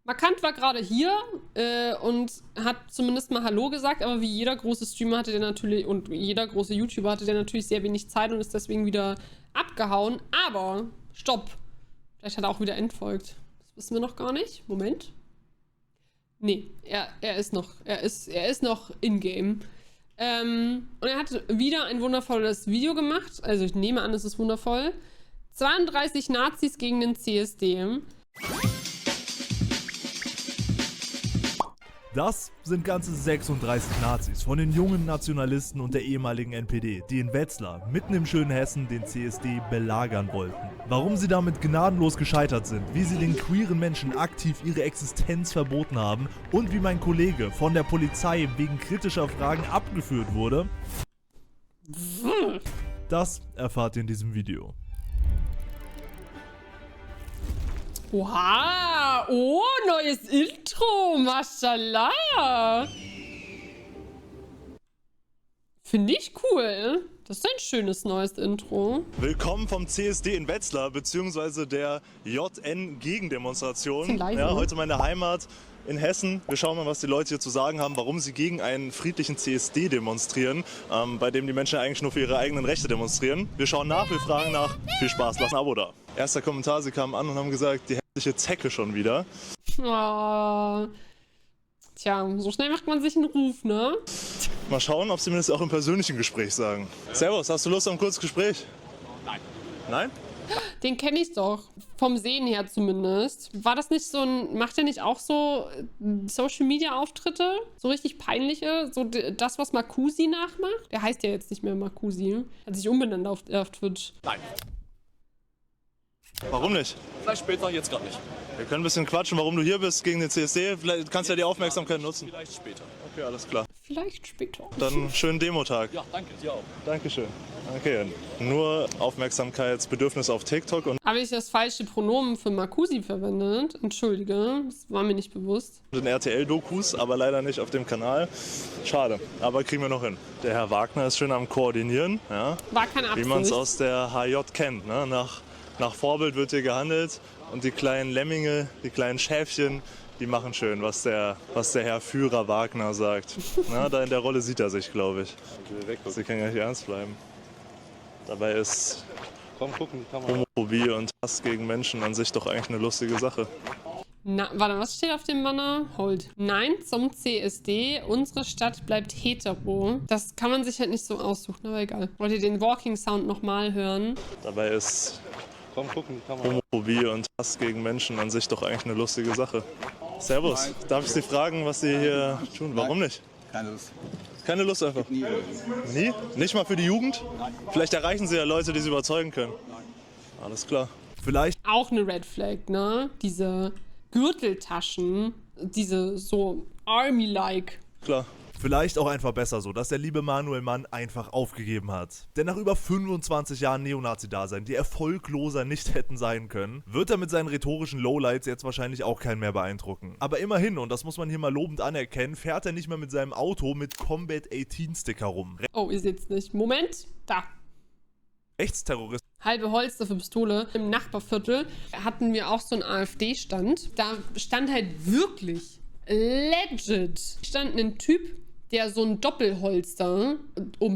Markant war gerade hier und hat zumindest mal Hallo gesagt, aber wie jeder große Streamer hatte der natürlich und jeder große YouTuber hatte der natürlich sehr wenig Zeit und ist deswegen wieder abgehauen. Aber, stopp. Vielleicht hat er auch wieder entfolgt. Das wissen wir noch gar nicht. Moment. Nee, er ist noch in-game. Und er hat wieder ein wundervolles Video gemacht. Also ich nehme an, es ist wundervoll. 32 Nazis gegen den CSD. Das sind ganze 36 Nazis von den jungen Nationalisten und der ehemaligen NPD, die in Wetzlar, mitten im schönen Hessen, den CSD belagern wollten. Warum sie damit gnadenlos gescheitert sind, wie sie den queeren Menschen aktiv ihre Existenz verboten haben und wie mein Kollege von der Polizei wegen kritischer Fragen abgeführt wurde, das erfahrt ihr in diesem Video. Oha! Oh, neues Intro! Mashallah! Finde ich cool. Das ist ein schönes neues Intro. Willkommen vom CSD in Wetzlar, beziehungsweise der JN-Gegendemonstration. Ja, heute meine Heimat in Hessen. Wir schauen mal, was die Leute hier zu sagen haben, warum sie gegen einen friedlichen CSD demonstrieren, bei dem die Menschen eigentlich nur für ihre eigenen Rechte demonstrieren. Wir schauen nach, wir fragen nach. Viel Spaß, lasst ein Abo da. Erster Kommentar, sie kamen an und haben gesagt, die hässliche Zecke schon wieder. Oh. Tja, so schnell macht man sich einen Ruf, ne? Mal schauen, ob sie mir das auch im persönlichen Gespräch sagen. Servus, hast du Lust auf ein kurzes Gespräch? Nein. Nein? Den kenne ich doch. Vom Sehen her zumindest. War das nicht so ein. Macht er nicht auch so Social-Media-Auftritte? So richtig peinliche? So das, was Marcusi nachmacht? Der heißt ja jetzt nicht mehr Marcusi. Hat sich umbenannt auf Twitch. Nein. Warum nicht? Vielleicht später, jetzt gerade nicht. Wir können ein bisschen quatschen, warum du hier bist gegen den CSD. Vielleicht kannst du ja die Aufmerksamkeit nutzen. Vielleicht später. Okay, alles klar. Vielleicht später. Dann schönen Demotag. Ja, danke, dir auch. Dankeschön. Okay, nur Aufmerksamkeitsbedürfnis auf TikTok und Habe ich das falsche Pronomen für Marcusi verwendet? Entschuldige, das war mir nicht bewusst. den RTL-Dokus, aber leider nicht auf dem Kanal. Schade, aber kriegen wir noch hin. Der Herr Wagner ist schön am Koordinieren, ja, War keine Absicht. wie man es aus der HJ kennt. Ne? Nach Vorbild wird hier gehandelt und die kleinen Lemminge, die kleinen Schäfchen, die machen schön, was der Herr Führer Wagner sagt. Na, da in der Rolle sieht er sich, glaube ich. Sie können ja nicht ernst bleiben. Dabei ist Homophobie und Hass gegen Menschen an sich doch eigentlich eine lustige Sache. Na, warte, was steht auf dem Banner? Hold. Nein zum CSD. Unsere Stadt bleibt hetero. Das kann man sich halt nicht so aussuchen, aber egal. Wollt ihr den Walking Sound nochmal hören? Dabei ist Homophobie und Hass gegen Menschen an sich doch eigentlich eine lustige Sache. Servus, darf ich Sie fragen, was Sie hier tun? Warum nicht? Keine Lust. Keine Lust einfach? Nie. Nie? Nicht mal für die Jugend? Nein. Vielleicht erreichen Sie ja Leute, die Sie überzeugen können. Nein. Alles klar. Vielleicht Auch eine Red Flag, ne? Diese Gürteltaschen, diese so Army-like. Klar. Vielleicht auch einfach besser so, dass der liebe Manuel Mann einfach aufgegeben hat. Denn nach über 25 Jahren Neonazi-Dasein, die erfolgloser nicht hätten sein können, wird er mit seinen rhetorischen Lowlights jetzt wahrscheinlich auch keinen mehr beeindrucken. Aber immerhin, und das muss man hier mal lobend anerkennen, fährt er nicht mehr mit seinem Auto mit Combat 18 Sticker rum. Oh, ihr seht's nicht. Moment, da. Rechtsterroristen Halbe Holster für Pistole. Im Nachbarviertel hatten wir auch so einen AfD-Stand. Da stand halt wirklich legit stand ein Typ, der so ein Doppelholster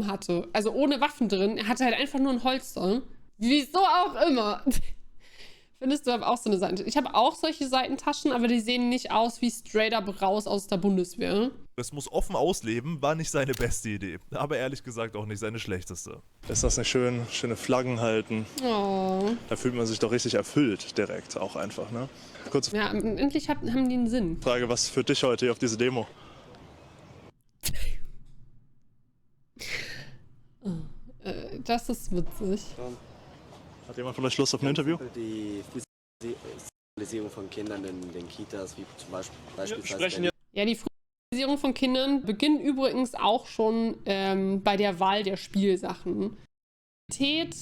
hatte. Also ohne Waffen drin. Er hatte halt einfach nur ein Holster. Wieso auch immer. Findest du, aber auch so eine Seitentasche? Ich habe auch solche Seitentaschen, aber die sehen nicht aus wie straight up raus aus der Bundeswehr. muss offen ausleben, war nicht seine beste Idee. Aber ehrlich gesagt auch nicht seine schlechteste. Ist das nicht schön? Schöne Flaggen halten. Oh. Da fühlt man sich doch richtig erfüllt direkt auch einfach, ne? Kurze Ja, endlich haben die einen Sinn. Frage, was führt dich heute hier auf diese Demo? Das ist witzig. Hat jemand von euch Lust auf ein Interview? Die Frühsozialisierung von Kindern in den Kitas, wie zum Beispiel beispielsweise Ja, die Frühsozialisierung von Kindern beginnt übrigens auch schon bei der Wahl der Spielsachen. Identität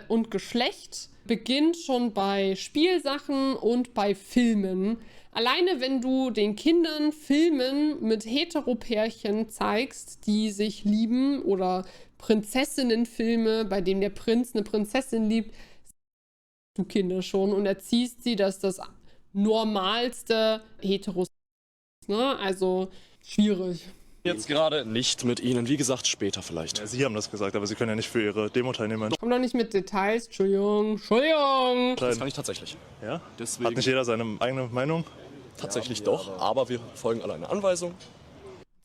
und Geschlecht beginnt schon bei Spielsachen und bei Filmen. Alleine wenn du den Kindern Filmen mit Heteropärchen zeigst, die sich lieben, oder Prinzessinnenfilme, bei denen der Prinz eine Prinzessin liebt, du Kinder schon und erziehst sie, dass das normalste Heteros, ne? Also schwierig. Jetzt gerade nicht mit Ihnen. Wie gesagt, später vielleicht. Ja, Sie haben das gesagt, aber Sie können ja nicht für Ihre Demo-Teilnehmer Komm doch nicht mit Details, Entschuldigung. Entschuldigung. Das kann ich tatsächlich. Ja? Deswegen Hat nicht jeder seine eigene Meinung? tatsächlich doch, aber wir folgen alle einer Anweisung.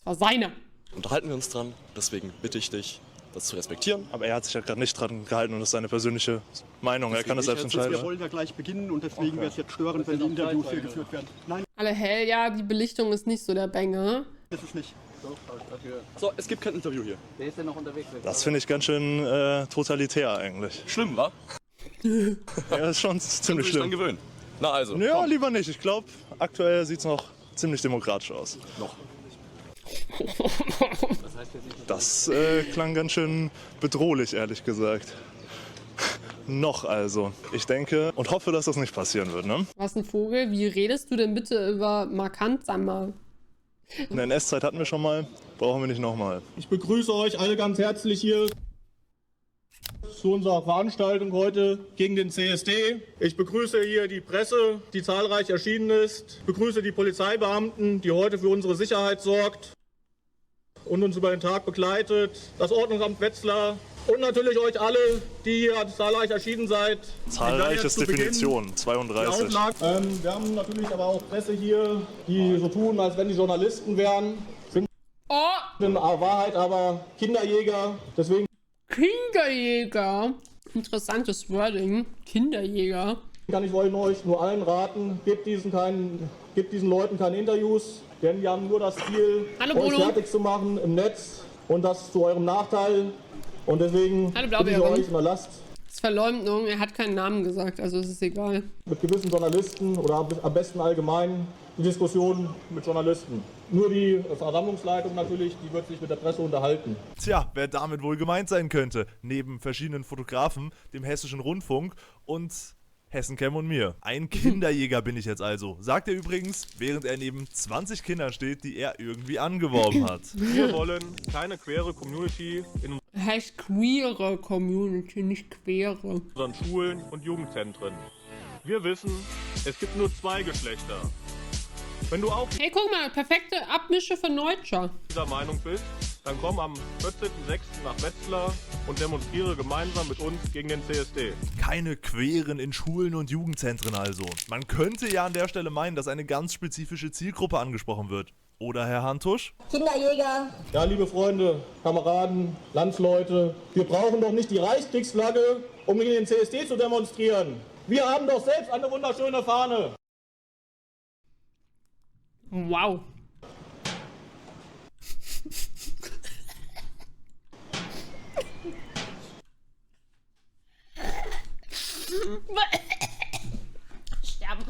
Das war seine. Unterhalten wir uns dran. Deswegen bitte ich dich, das zu respektieren. Aber er hat sich ja gerade nicht dran gehalten und das ist seine persönliche Meinung. Er kann das selbst entscheiden. Wir wollen ja gleich beginnen und deswegen wäre es jetzt störend, wenn die Interviews hier geführt werden. Nein, Alle hell, ja, die Belichtung ist nicht so der Banger. das ist nicht. So, es gibt kein Interview hier. Das finde ich ganz schön totalitär eigentlich. Schlimm, wa? Ja, das ist schon ziemlich Muss ich dran schlimm. gewöhnen. Na also, Ja, komm. lieber nicht. Ich glaube, aktuell sieht es noch ziemlich demokratisch aus. Noch. Das klang ganz schön bedrohlich, ehrlich gesagt. Noch also. Ich denke und hoffe, dass das nicht passieren wird, ne? Was ein Vogel? Wie redest du denn bitte über markant, sag mal? Eine NS-Zeit hatten wir schon mal, brauchen wir nicht nochmal. Ich begrüße euch alle ganz herzlich hier zu unserer Veranstaltung heute gegen den CSD. Ich begrüße hier die Presse, die zahlreich erschienen ist. Ich begrüße die Polizeibeamten, die heute für unsere Sicherheit sorgt und uns über den Tag begleitet. Das Ordnungsamt Wetzlar und natürlich euch alle, die hier zahlreich erschienen seid. Zahlreich ist Zu Beginn Definition, die 32. Auflagen. Wir haben natürlich aber auch Presse hier, die so tun, als wenn die Journalisten wären. Sind Oh, in Wahrheit aber Kinderjäger. Deswegen Kinderjäger. Interessantes Wording. Kinderjäger. kann ich euch nur allen raten, gebt diesen Leuten keine Interviews, denn die haben nur das Ziel, Hallo, euch Bruno. fertig zu machen im Netz und das zu eurem Nachteil. Und deswegen Hallo, bitte ich Blaubeeren. euch, unterlasst Das ist Verleumdung. Er hat keinen Namen gesagt, also ist es egal. mit gewissen Journalisten oder am besten allgemein die Diskussion mit Journalisten. Nur die Versammlungsleitung natürlich, die wird sich mit der Presse unterhalten. Tja, wer damit wohl gemeint sein könnte, neben verschiedenen Fotografen, dem Hessischen Rundfunk und Hessencam und mir. Ein Kinderjäger bin ich jetzt also, sagt er übrigens, während er neben 20 Kindern steht, die er irgendwie angeworben hat. Wir wollen keine queere Community in Heißt queere Community, nicht queere. unseren Schulen und Jugendzentren. Wir wissen, es gibt nur zwei Geschlechter. Wenn du auch Hey, guck mal, perfekte Abmische von Neutscher. dieser Meinung bist, dann komm am 14.06. nach Wetzlar und demonstriere gemeinsam mit uns gegen den CSD. Keine Queren in Schulen und Jugendzentren also. Man könnte ja an der Stelle meinen, dass eine ganz spezifische Zielgruppe angesprochen wird. Oder, Herr Hantusch? Kinderjäger. Ja, liebe Freunde, Kameraden, Landsleute, wir brauchen doch nicht die Reichskriegsflagge, um gegen den CSD zu demonstrieren. Wir haben doch selbst eine wunderschöne Fahne. Wow. Sterben.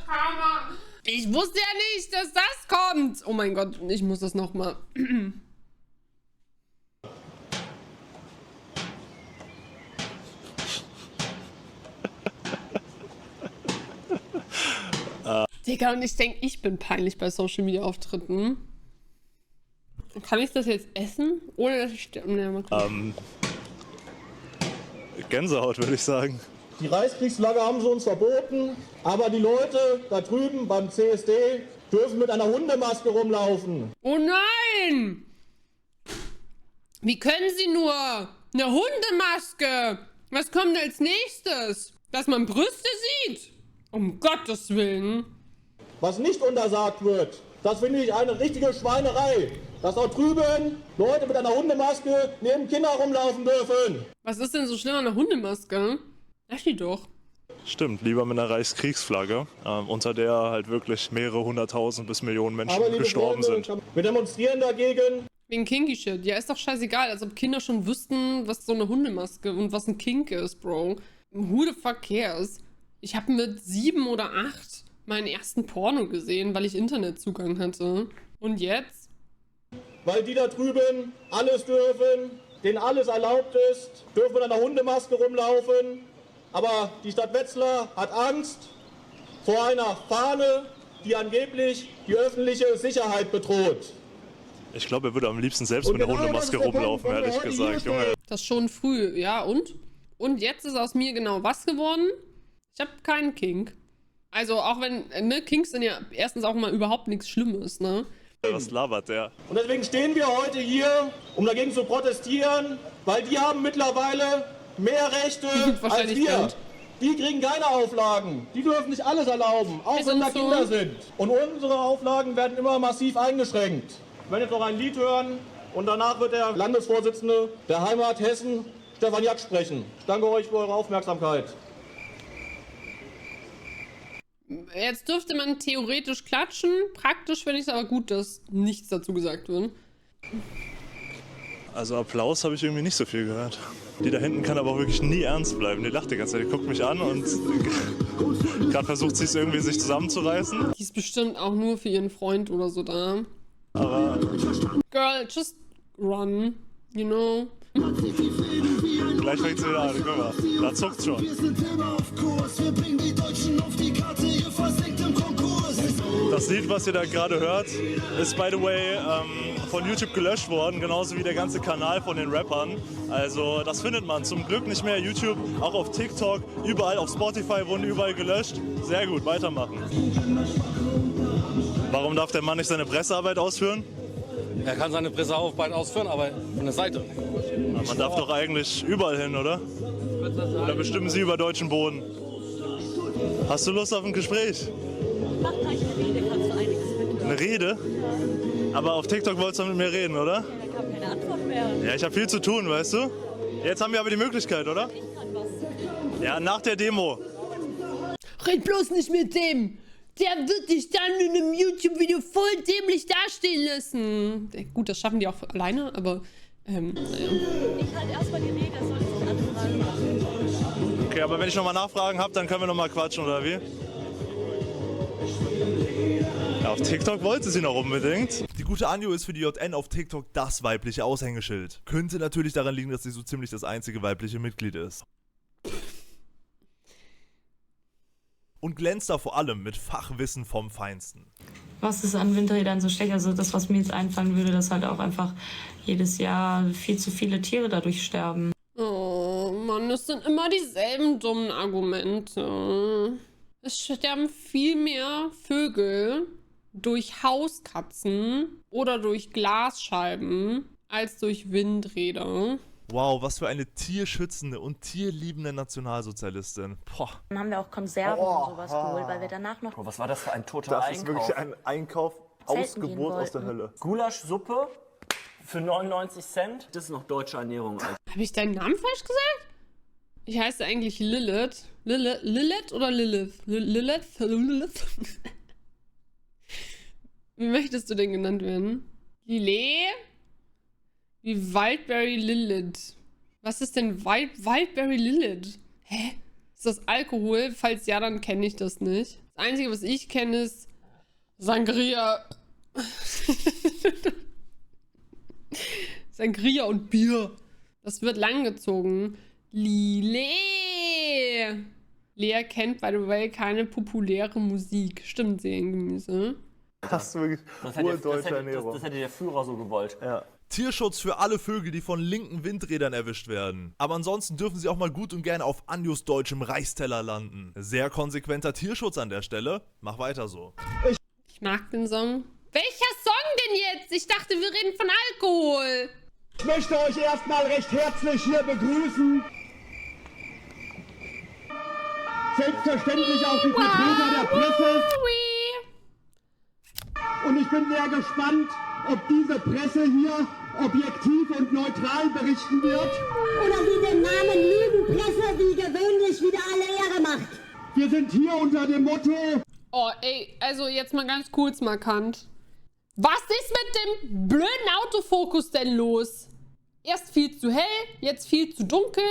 Karma. Ich wusste ja nicht, dass das kommt. Oh mein Gott, ich muss das nochmal. Digga, und ich denke, ich bin peinlich bei Social Media Auftritten. Kann ich das jetzt essen? Ohne dass ich sterbe? Nee, mal gucken. Gänsehaut, würde ich sagen. Die Reichskriegsflagge haben sie uns verboten, aber die Leute da drüben beim CSD dürfen mit einer Hundemaske rumlaufen. Oh nein! Wie können Sie nur? Eine Hundemaske! Was kommt als nächstes? Dass man Brüste sieht? Um Gottes Willen. Was nicht untersagt wird, das finde ich eine richtige Schweinerei. Dass dort drüben Leute mit einer Hundemaske neben Kinder rumlaufen dürfen. Was ist denn so schlimm an einer Hundemaske? Lass die doch. Stimmt, lieber mit einer Reichskriegsflagge, unter der halt wirklich mehrere hunderttausend bis Millionen Menschen Aber liebe gestorben Freunde, sind. wir demonstrieren dagegen. Wegen Kinky Shit. Ja, ist doch scheißegal, als ob Kinder schon wüssten, was so eine Hundemaske und was ein Kink ist, Bro. Who the fuck cares? Ich habe mit 7 oder 8 meinen ersten Porno gesehen, weil ich Internetzugang hatte. Und jetzt? Weil die da drüben alles dürfen, denen alles erlaubt ist, dürfen mit einer Hundemaske rumlaufen. Aber die Stadt Wetzlar hat Angst vor einer Fahne, die angeblich die öffentliche Sicherheit bedroht. Ich glaube, er würde am liebsten selbst Und mit einer genau Hundemaske das ist der rumlaufen, Punkt, warum ehrlich wir heute gesagt. hier Junge, Das schon früh, ja, und? Und jetzt ist aus mir genau was geworden? Ich habe keinen Kink. Also auch wenn, ne, Kings sind ja erstens auch mal überhaupt nichts Schlimmes, ne? Was labert der? Und deswegen stehen wir heute hier, um dagegen zu protestieren, weil die haben mittlerweile mehr Rechte als Wahrscheinlich wir. Geld. Die kriegen keine Auflagen. Die dürfen nicht alles erlauben, auch Ist wenn da uns so. Kinder sind. Und unsere Auflagen werden immer massiv eingeschränkt. Wir werden jetzt noch ein Lied hören und danach wird der Landesvorsitzende der Heimat Hessen, Stefan Jack, sprechen. Ich danke euch für eure Aufmerksamkeit. Jetzt dürfte man theoretisch klatschen. Praktisch finde ich es aber gut, dass nichts dazu gesagt wird. Also Applaus habe ich irgendwie nicht so viel gehört. Die da hinten kann aber auch wirklich nie ernst bleiben. Die lacht die ganze Zeit, die guckt mich an und gerade versucht sie es irgendwie sich zusammenzureißen. Die ist bestimmt auch nur für ihren Freund oder so da. Aber Girl, just run, you know? gleich fängt sie wieder an, guck mal, da zuckt's schon. Das Lied, was ihr da gerade hört, ist by the way von YouTube gelöscht worden, genauso wie der ganze Kanal von den Rappern. Also das findet man zum Glück nicht mehr. YouTube, auch auf TikTok, überall auf Spotify wurden überall gelöscht. Sehr gut, weitermachen. Warum darf der Mann nicht seine Pressearbeit ausführen? Er kann seine Pressearbeit ausführen, aber von der Seite. Man darf doch eigentlich überall hin, oder? Oder bestimmen Sie über deutschen Boden? Hast du Lust auf ein Gespräch? Mach gleich eine Rede, kannst du einiges mit. Eine Rede? Aber auf TikTok wolltest du mit mir reden, oder? Da kam keine Antwort mehr. Ja, ich habe viel zu tun, weißt du? Jetzt haben wir aber die Möglichkeit, oder? Ich kann was. Ja, nach der Demo. Red bloß nicht mit dem! Der wird dich dann in einem YouTube-Video voll dämlich dastehen lassen. Gut, das schaffen die auch alleine, aber naja. Ich halte erstmal die Rede, soll ich dann anfragen machen. Okay, aber wenn ich nochmal Nachfragen habe, dann können wir nochmal quatschen, oder wie? Ja, auf TikTok wollte sie noch unbedingt. Die gute Anjo ist für die JN auf TikTok das weibliche Aushängeschild. Könnte natürlich daran liegen, dass sie so ziemlich das einzige weibliche Mitglied ist. Und glänzt da vor allem mit Fachwissen vom Feinsten. Was ist an Windrädern so schlecht? Also das, was mir jetzt einfallen würde, dass halt auch einfach jedes Jahr viel zu viele Tiere dadurch sterben. Oh Mann, das sind immer dieselben dummen Argumente. Es sterben viel mehr Vögel durch Hauskatzen oder durch Glasscheiben als durch Windräder. Wow, was für eine tierschützende und tierliebende Nationalsozialistin. Boah. Dann haben wir auch Konserven und sowas geholt, weil wir danach noch... Was war das für ein toter Einkauf? Das ist wirklich ein Einkauf, Ausgeburt aus der Hölle. Gulaschsuppe für 99 Cent. Das ist noch deutsche Ernährung. Habe ich deinen Namen falsch gesagt? Ich heiße eigentlich Lilith. Lilith oder Lilith? Lilith? Wie möchtest du denn genannt werden? Lillet? Wie Wildberry Lilith. Was ist denn Wildberry Lilith? Hä? Ist das Alkohol? Falls ja, dann kenne ich das nicht. Das Einzige, was ich kenne, ist Sangria. Sangria und Bier. Das wird langgezogen. Lillet. Lea kennt, by the way, keine populäre Musik. Stimmt, Gemüse. Das ist wirklich urdeutsche Ernährung. Das hätte der Führer so gewollt. Ja. Tierschutz für alle Vögel, die von linken Windrädern erwischt werden. Aber ansonsten dürfen sie auch mal gut und gerne auf Anjos deutschem Reisteller landen. Sehr konsequenter Tierschutz an der Stelle. Mach weiter so. Ich mag den Song. Welcher Song denn jetzt? Ich dachte, wir reden von Alkohol. Ich möchte euch erstmal recht herzlich hier begrüßen. Selbstverständlich auch die Vertreter der Presse. Und ich bin sehr gespannt, ob diese Presse hier objektiv und neutral berichten wird. Oder wie den Namen Lügenpresse wie gewöhnlich wieder alle Ehre macht. Wir sind hier unter dem Motto... Oh, ey, also jetzt mal ganz kurz markant. Was ist mit dem blöden Autofokus denn los? Erst viel zu hell, jetzt viel zu dunkel.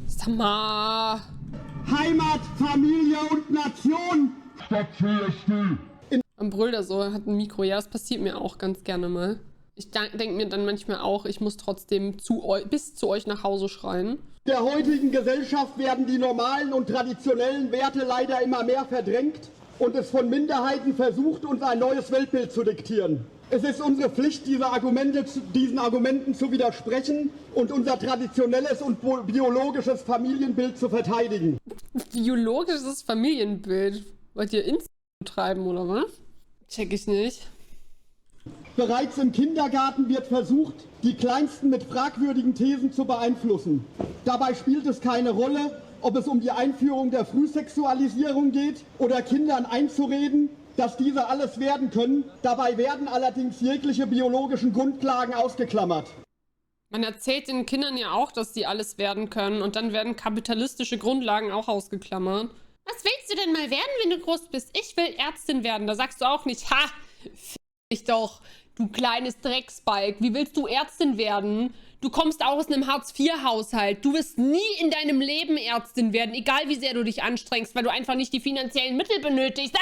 Sag mal. Heimat, Familie und Nation. Statt CSD. Am Brüller so hat ein Mikro. Ja, das passiert mir auch ganz gerne mal. Ich denke mir dann manchmal auch, ich muss trotzdem bis zu euch nach Hause schreien. Der heutigen Gesellschaft werden die normalen und traditionellen Werte leider immer mehr verdrängt und es von Minderheiten versucht, uns ein neues Weltbild zu diktieren. Es ist unsere Pflicht, diesen Argumenten zu widersprechen und unser traditionelles und biologisches Familienbild zu verteidigen. Biologisches Familienbild? Wollt ihr Insta betreiben, oder was? Check ich nicht. Bereits im Kindergarten wird versucht, die Kleinsten mit fragwürdigen Thesen zu beeinflussen. Dabei spielt es keine Rolle, ob es um die Einführung der Frühsexualisierung geht oder Kindern einzureden, dass diese alles werden können. Dabei werden allerdings jegliche biologischen Grundlagen ausgeklammert. Man erzählt den Kindern ja auch, dass die alles werden können und dann werden kapitalistische Grundlagen auch ausgeklammert. Was willst du denn mal werden, wenn du groß bist? Ich will Ärztin werden. Da sagst du auch nicht, ha, f*** dich doch, du kleines Drecksbalg. Wie willst du Ärztin werden? Du kommst auch aus einem Hartz-IV-Haushalt. Du wirst nie in deinem Leben Ärztin werden, egal wie sehr du dich anstrengst, weil du einfach nicht die finanziellen Mittel benötigst.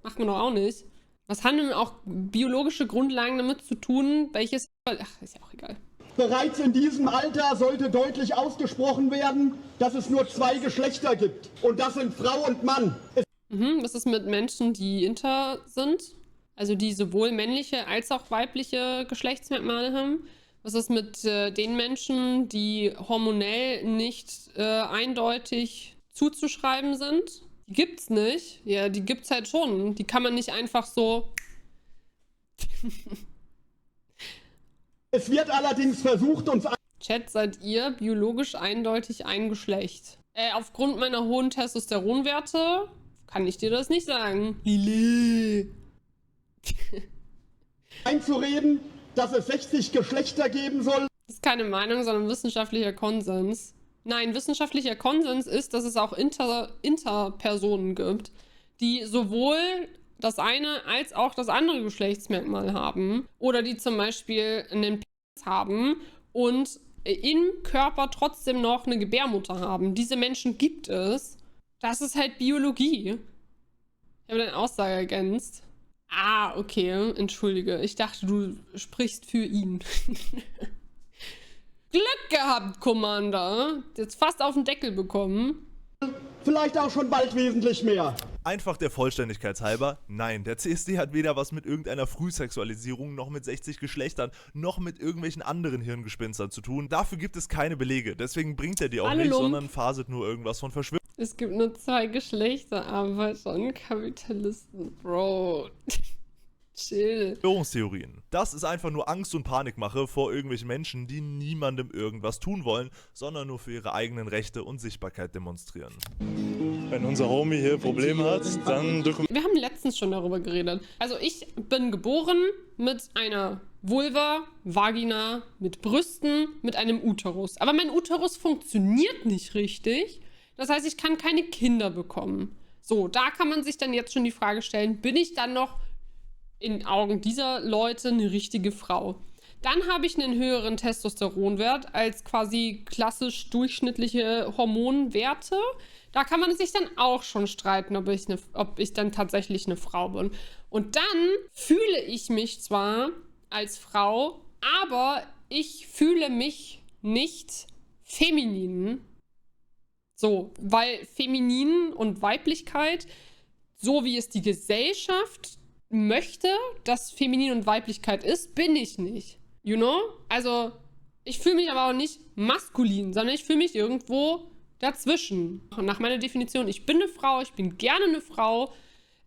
Macht man doch auch nicht. Was haben denn auch biologische Grundlagen damit zu tun? Welches... Ach, ist ja auch egal. Bereits in diesem Alter sollte deutlich ausgesprochen werden, dass es nur 2 Geschlechter gibt. Und das sind Frau und Mann. Was ist mit Menschen, die inter sind? Also die sowohl männliche als auch weibliche Geschlechtsmerkmale haben? Was ist mit den Menschen, die hormonell nicht eindeutig zuzuschreiben sind? Die gibt's nicht. Ja, die gibt's halt schon. Die kann man nicht einfach so... Es wird allerdings versucht, uns... Chat, seid ihr biologisch eindeutig ein Geschlecht? Aufgrund meiner hohen Testosteronwerte kann ich dir das nicht sagen. Lili. einzureden, dass es 60 Geschlechter geben soll. Das ist keine Meinung, sondern wissenschaftlicher Konsens. Nein, wissenschaftlicher Konsens ist, dass es auch Interpersonen gibt, die sowohl das eine als auch das andere Geschlechtsmerkmal haben oder die zum Beispiel einen Penis haben und im Körper trotzdem noch eine Gebärmutter haben. Diese Menschen gibt es. Das ist halt Biologie. Ich habe deine Aussage ergänzt. Ah, okay, entschuldige. Ich dachte, du sprichst für ihn. Glück gehabt, Commander. Jetzt fast auf den Deckel bekommen. Vielleicht auch schon bald wesentlich mehr. Einfach der Vollständigkeit halber, nein, der CSD hat weder was mit irgendeiner Frühsexualisierung, noch mit 60 Geschlechtern, noch mit irgendwelchen anderen Hirngespinstern zu tun. Dafür gibt es keine Belege, deswegen bringt er die auch nicht, sondern faselt nur irgendwas von Verschwörung. Es gibt nur 2 Geschlechter, Arbeiter und Kapitalisten, Bro. Chill. Verschwörungstheorien. Das ist einfach nur Angst und Panikmache vor irgendwelchen Menschen, die niemandem irgendwas tun wollen, sondern nur für ihre eigenen Rechte und Sichtbarkeit demonstrieren. Wenn unser Homie hier Probleme hat, dann... Wir haben letztens schon darüber geredet. Also ich bin geboren mit einer Vulva, Vagina, mit Brüsten, mit einem Uterus. Aber mein Uterus funktioniert nicht richtig. Das heißt, ich kann keine Kinder bekommen. So, da kann man sich dann jetzt schon die Frage stellen, bin ich dann noch in Augen dieser Leute eine richtige Frau? Dann habe ich einen höheren Testosteronwert als quasi klassisch durchschnittliche Hormonwerte. Da kann man sich dann auch schon streiten, ob ich dann tatsächlich eine Frau bin. Und dann fühle ich mich zwar als Frau, aber ich fühle mich nicht feminin. So, weil feminin und Weiblichkeit, so wie es die Gesellschaft möchte, dass Feminin und Weiblichkeit ist, bin ich nicht. You know? Also, ich fühle mich aber auch nicht maskulin, sondern ich fühle mich irgendwo dazwischen. Nach meiner Definition, ich bin eine Frau, ich bin gerne eine Frau,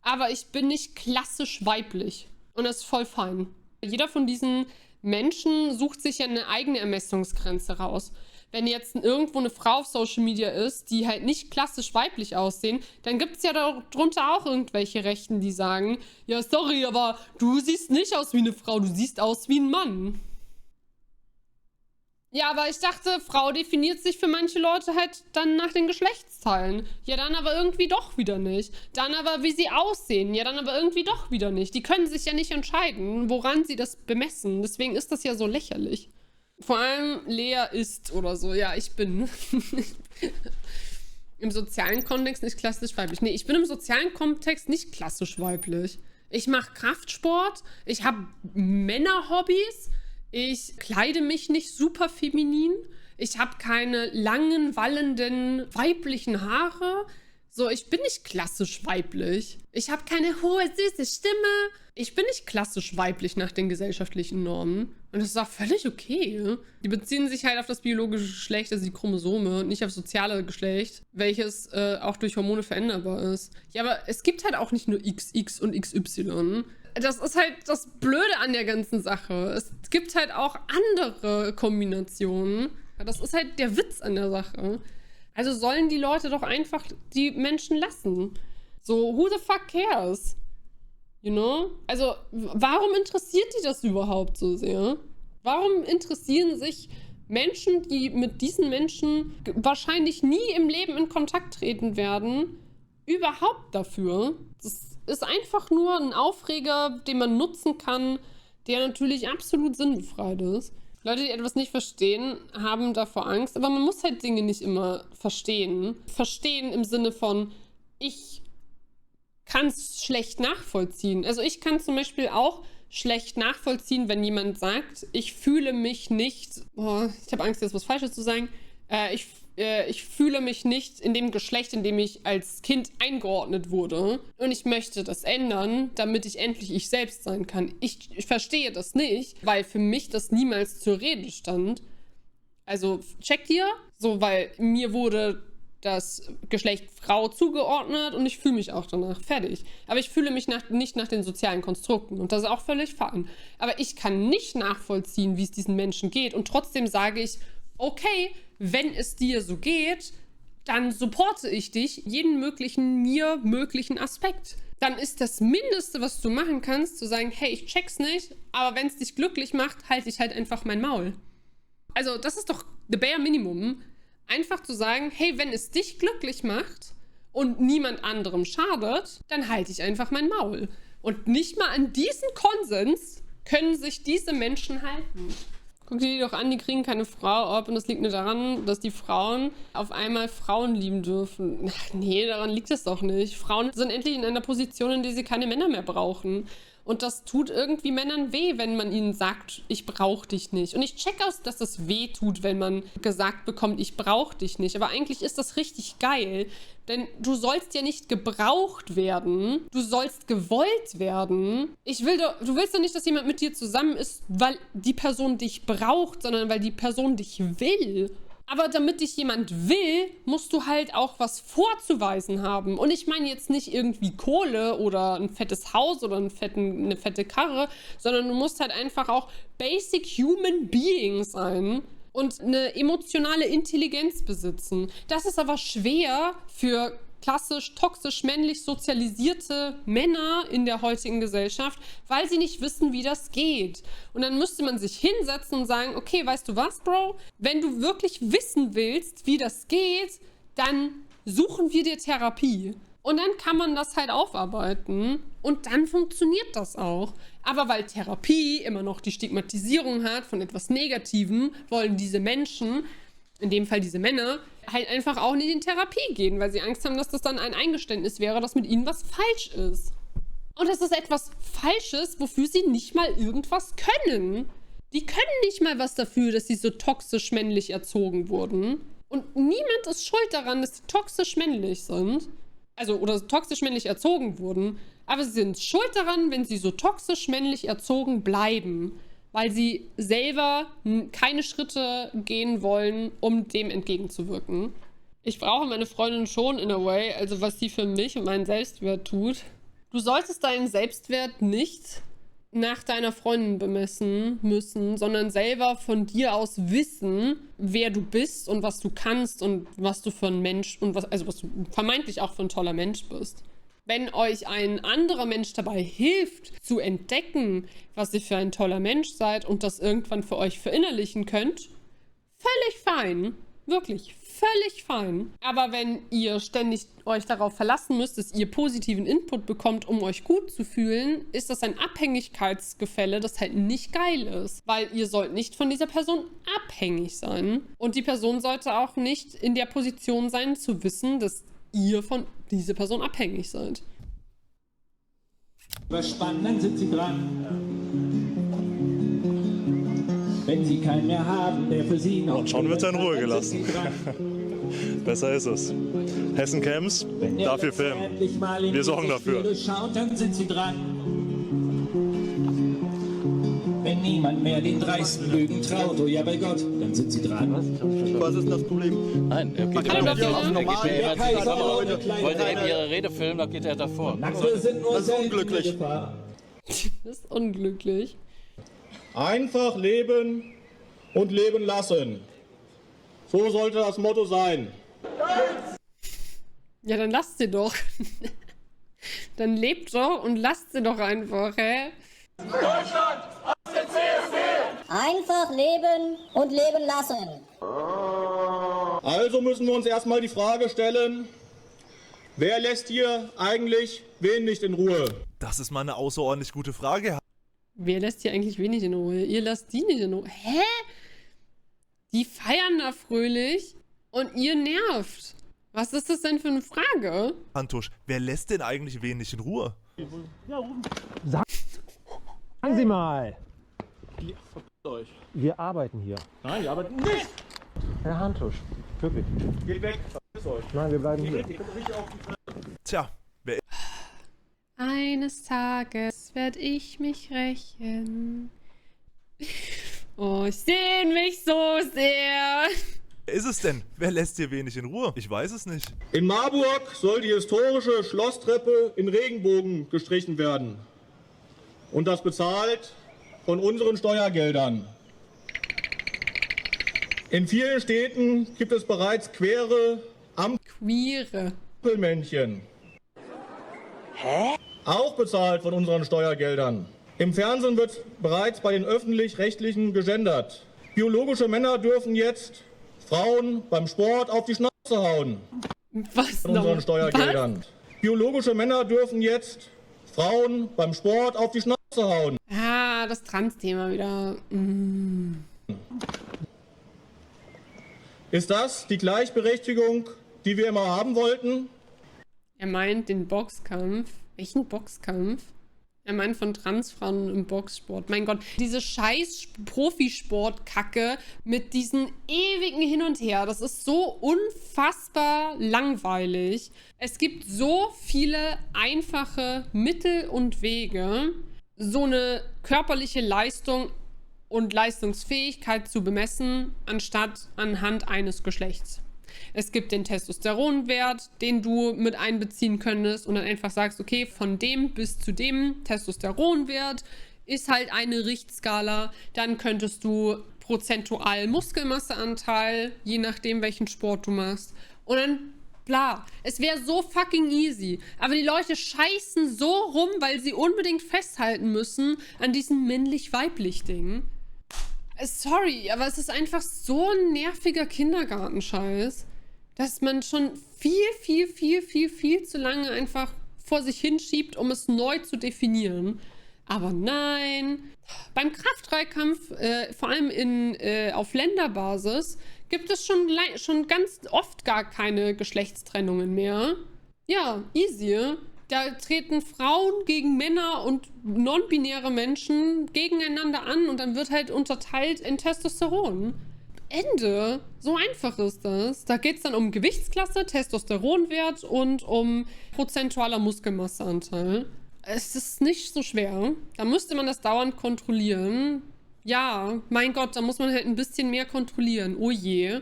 aber ich bin nicht klassisch weiblich. Und das ist voll fein. Jeder von diesen Menschen sucht sich ja eine eigene Ermessungsgrenze raus. Wenn jetzt irgendwo eine Frau auf Social Media ist, die halt nicht klassisch weiblich aussehen, dann gibt es ja darunter auch irgendwelche Rechten, die sagen, ja, sorry, aber du siehst nicht aus wie eine Frau, du siehst aus wie ein Mann. Ja, aber ich dachte, Frau definiert sich für manche Leute halt dann nach den Geschlechtsteilen. Ja, dann aber irgendwie doch wieder nicht. Dann aber, wie sie aussehen. Ja, dann aber irgendwie doch wieder nicht. Die können sich ja nicht entscheiden, woran sie das bemessen. Deswegen ist das ja so lächerlich. Vor allem Lea ist oder so. Ja, ich bin im sozialen Kontext nicht klassisch weiblich. Nee, ich bin im sozialen Kontext nicht klassisch weiblich. Ich mache Kraftsport, ich habe Männerhobbys, ich kleide mich nicht super feminin, ich habe keine langen, wallenden weiblichen Haare. So, ich bin nicht klassisch weiblich. Ich habe keine hohe, süße Stimme. Ich bin nicht klassisch weiblich nach den gesellschaftlichen Normen. Und das ist auch völlig okay. Die beziehen sich halt auf das biologische Geschlecht, also die Chromosome, und nicht auf soziale Geschlecht, welches auch durch Hormone veränderbar ist. Ja, aber es gibt halt auch nicht nur XX und XY. Das ist halt das Blöde an der ganzen Sache. Es gibt halt auch andere Kombinationen. Das ist halt der Witz an der Sache. Also sollen die Leute doch einfach die Menschen lassen. So, who the fuck cares? You know? Also, warum interessiert die das überhaupt so sehr? Warum interessieren sich Menschen, die mit diesen Menschen wahrscheinlich nie im Leben in Kontakt treten werden, überhaupt dafür? Das ist einfach nur ein Aufreger, den man nutzen kann, der natürlich absolut sinnbefreit ist. Leute, die etwas nicht verstehen, haben davor Angst, aber man muss halt Dinge nicht immer verstehen. Verstehen im Sinne von, ich kann es schlecht nachvollziehen. Also ich kann zum Beispiel auch schlecht nachvollziehen, wenn jemand sagt, ich fühle mich nicht, ich habe Angst, jetzt was Falsches zu sagen, ich fühle mich nicht in dem Geschlecht, in dem ich als Kind eingeordnet wurde und ich möchte das ändern, damit ich endlich ich selbst sein kann. Ich verstehe das nicht, weil für mich das niemals zur Rede stand. Also checkt ihr? So, weil mir wurde das Geschlecht Frau zugeordnet und ich fühle mich auch danach. Fertig. Aber ich fühle mich nicht nach den sozialen Konstrukten und das ist auch völlig fein. Aber ich kann nicht nachvollziehen, wie es diesen Menschen geht und trotzdem sage ich, okay, wenn es dir so geht, dann supporte ich dich, jeden mir möglichen Aspekt. Dann ist das Mindeste, was du machen kannst, zu sagen, hey, ich check's nicht, aber wenn es dich glücklich macht, halte ich halt einfach mein Maul. Also das ist doch the bare minimum. Einfach zu sagen, hey, wenn es dich glücklich macht und niemand anderem schadet, dann halte ich einfach mein Maul. Und nicht mal an diesen Konsens können sich diese Menschen halten. Guck dir die doch an, die kriegen keine Frau ab und das liegt nur daran, dass die Frauen auf einmal Frauen lieben dürfen. Ach nee, daran liegt es doch nicht. Frauen sind endlich in einer Position, in der sie keine Männer mehr brauchen. Und das tut irgendwie Männern weh, wenn man ihnen sagt, ich brauche dich nicht. Und ich check aus, dass das weh tut, wenn man gesagt bekommt, ich brauche dich nicht. Aber eigentlich ist das richtig geil, denn du sollst ja nicht gebraucht werden. Du sollst gewollt werden. Du willst doch nicht, dass jemand mit dir zusammen ist, weil die Person dich braucht, sondern weil die Person dich will. Aber damit dich jemand will, musst du halt auch was vorzuweisen haben. Und ich meine jetzt nicht irgendwie Kohle oder ein fettes Haus oder eine fette Karre, sondern du musst halt einfach auch basic human being sein und eine emotionale Intelligenz besitzen. Das ist aber schwer für klassisch toxisch männlich sozialisierte Männer in der heutigen Gesellschaft, weil sie nicht wissen, wie das geht. Und dann müsste man sich hinsetzen und sagen, okay, weißt du was, Bro? Wenn du wirklich wissen willst, wie das geht, dann suchen wir dir Therapie. Und dann kann man das halt aufarbeiten und dann funktioniert das auch. Aber weil Therapie immer noch die Stigmatisierung hat von etwas Negativem, wollen diese Menschen, in dem Fall diese Männer, halt einfach auch nicht in Therapie gehen, weil sie Angst haben, dass das dann ein Eingeständnis wäre, dass mit ihnen was falsch ist. Und das ist etwas Falsches, wofür sie nicht mal irgendwas können. Die können nicht mal was dafür, dass sie so toxisch männlich erzogen wurden. Und niemand ist schuld daran, dass sie toxisch männlich sind. Also, oder toxisch männlich erzogen wurden. Aber sie sind schuld daran, wenn sie so toxisch männlich erzogen bleiben. Weil sie selber keine Schritte gehen wollen, um dem entgegenzuwirken. Ich brauche meine Freundin schon in a way, also was sie für mich und meinen Selbstwert tut. Du solltest deinen Selbstwert nicht nach deiner Freundin bemessen müssen, sondern selber von dir aus wissen, wer du bist und was du kannst und was du für ein Mensch und was du vermeintlich auch für ein toller Mensch bist. Wenn euch ein anderer Mensch dabei hilft, zu entdecken, was ihr für ein toller Mensch seid und das irgendwann für euch verinnerlichen könnt, völlig fein. Wirklich völlig fein. Aber wenn ihr ständig euch darauf verlassen müsst, dass ihr positiven Input bekommt, um euch gut zu fühlen, ist das ein Abhängigkeitsgefälle, das halt nicht geil ist. Weil ihr sollt nicht von dieser Person abhängig sein. Und die Person sollte auch nicht in der Position sein, zu wissen, dass ihr von dieser Person abhängig seid. Überspannen, dann sind sie dran. Wenn sie keinen mehr haben, der für sie noch... Und schon wird er in Ruhe gelassen. Besser ist es. Hessen Camps, dafür filmen. Wir sorgen dafür. Schaut, dann sind sie dran. wenn niemand mehr den dreisten Lügen traut. Oh ja, bei Gott, dann sind sie dran. Was ist das Problem? Nein, er geht Hallo, ja Leute. wollte eben ihre Rede filmen, da geht er davor. Nackte sind nur Das ist unglücklich. Das ist unglücklich. Einfach leben und leben lassen. So sollte das Motto sein. Ja, dann lasst sie doch. Dann lebt doch und lasst sie doch einfach, hä? Deutschland aus der CSD! Einfach leben und leben lassen. Also müssen wir uns erstmal die Frage stellen, wer lässt hier eigentlich wen nicht in Ruhe? Das ist mal eine außerordentlich gute Frage. Wer lässt hier eigentlich wenig in Ruhe? Ihr lasst die nicht in Ruhe. Hä? Die feiern da fröhlich und ihr nervt. Was ist das denn für eine Frage? Antusch, wer lässt denn eigentlich wen nicht in Ruhe? Sagen Sie mal. Wir arbeiten hier. Nein, wir arbeiten nicht. Herr Hantusch, wirklich. Geht weg, verpiss euch. Nein, wir bleiben hier. Tja, wer Eines Tages werd ich mich rächen. Oh, ich sehne mich so sehr. ist es denn? Wer lässt hier wenig in Ruhe? Ich weiß es nicht. In Marburg soll die historische Schlosstreppe in Regenbogen gestrichen werden. Und das bezahlt von unseren Steuergeldern. In vielen Städten gibt es bereits queere Ampelmännchen. Hä? Auch bezahlt von unseren Steuergeldern. Im Fernsehen wird bereits bei den Öffentlich-Rechtlichen gegendert. Biologische Männer dürfen jetzt Frauen beim Sport auf die Schnauze hauen. Was Von unseren Steuergeldern. Was? Biologische Männer dürfen jetzt Frauen beim Sport auf die Schnauze hauen. Ah, das Trans-Thema wieder. Ist das die Gleichberechtigung, die wir immer haben wollten? Er meint den Boxkampf. Welchen Boxkampf? Er meint von Transfrauen im Boxsport. Mein Gott, diese scheiß Profisport-Kacke mit diesen ewigen Hin und Her. Das ist so unfassbar langweilig. Es gibt so viele einfache Mittel und Wege, so eine körperliche Leistung und Leistungsfähigkeit zu bemessen, anstatt anhand eines Geschlechts. Es gibt den Testosteronwert, den du mit einbeziehen könntest und dann einfach sagst, okay, von dem bis zu dem Testosteronwert ist halt eine Richtskala. Dann könntest du prozentual Muskelmasseanteil, je nachdem, welchen Sport du machst. Und dann bla. Es wäre so fucking easy. Aber die Leute scheißen so rum, weil sie unbedingt festhalten müssen an diesem männlich-weiblich-Ding. Sorry, aber es ist einfach so ein nerviger Kindergartenscheiß, dass man schon viel zu lange einfach vor sich hinschiebt, um es neu zu definieren. Aber nein. Beim Kraft-3-Kampf, vor allem auf Länderbasis, gibt es schon ganz oft gar keine Geschlechtstrennungen mehr. Ja, easy. Da treten Frauen gegen Männer und non-binäre Menschen gegeneinander an und dann wird halt unterteilt in Testosteron. Ende. So einfach ist das. Da geht es dann um Gewichtsklasse, Testosteronwert und um prozentualer Muskelmasseanteil. Es ist nicht so schwer. Da müsste man das dauernd kontrollieren. Ja, mein Gott, da muss man halt ein bisschen mehr kontrollieren. Oh je.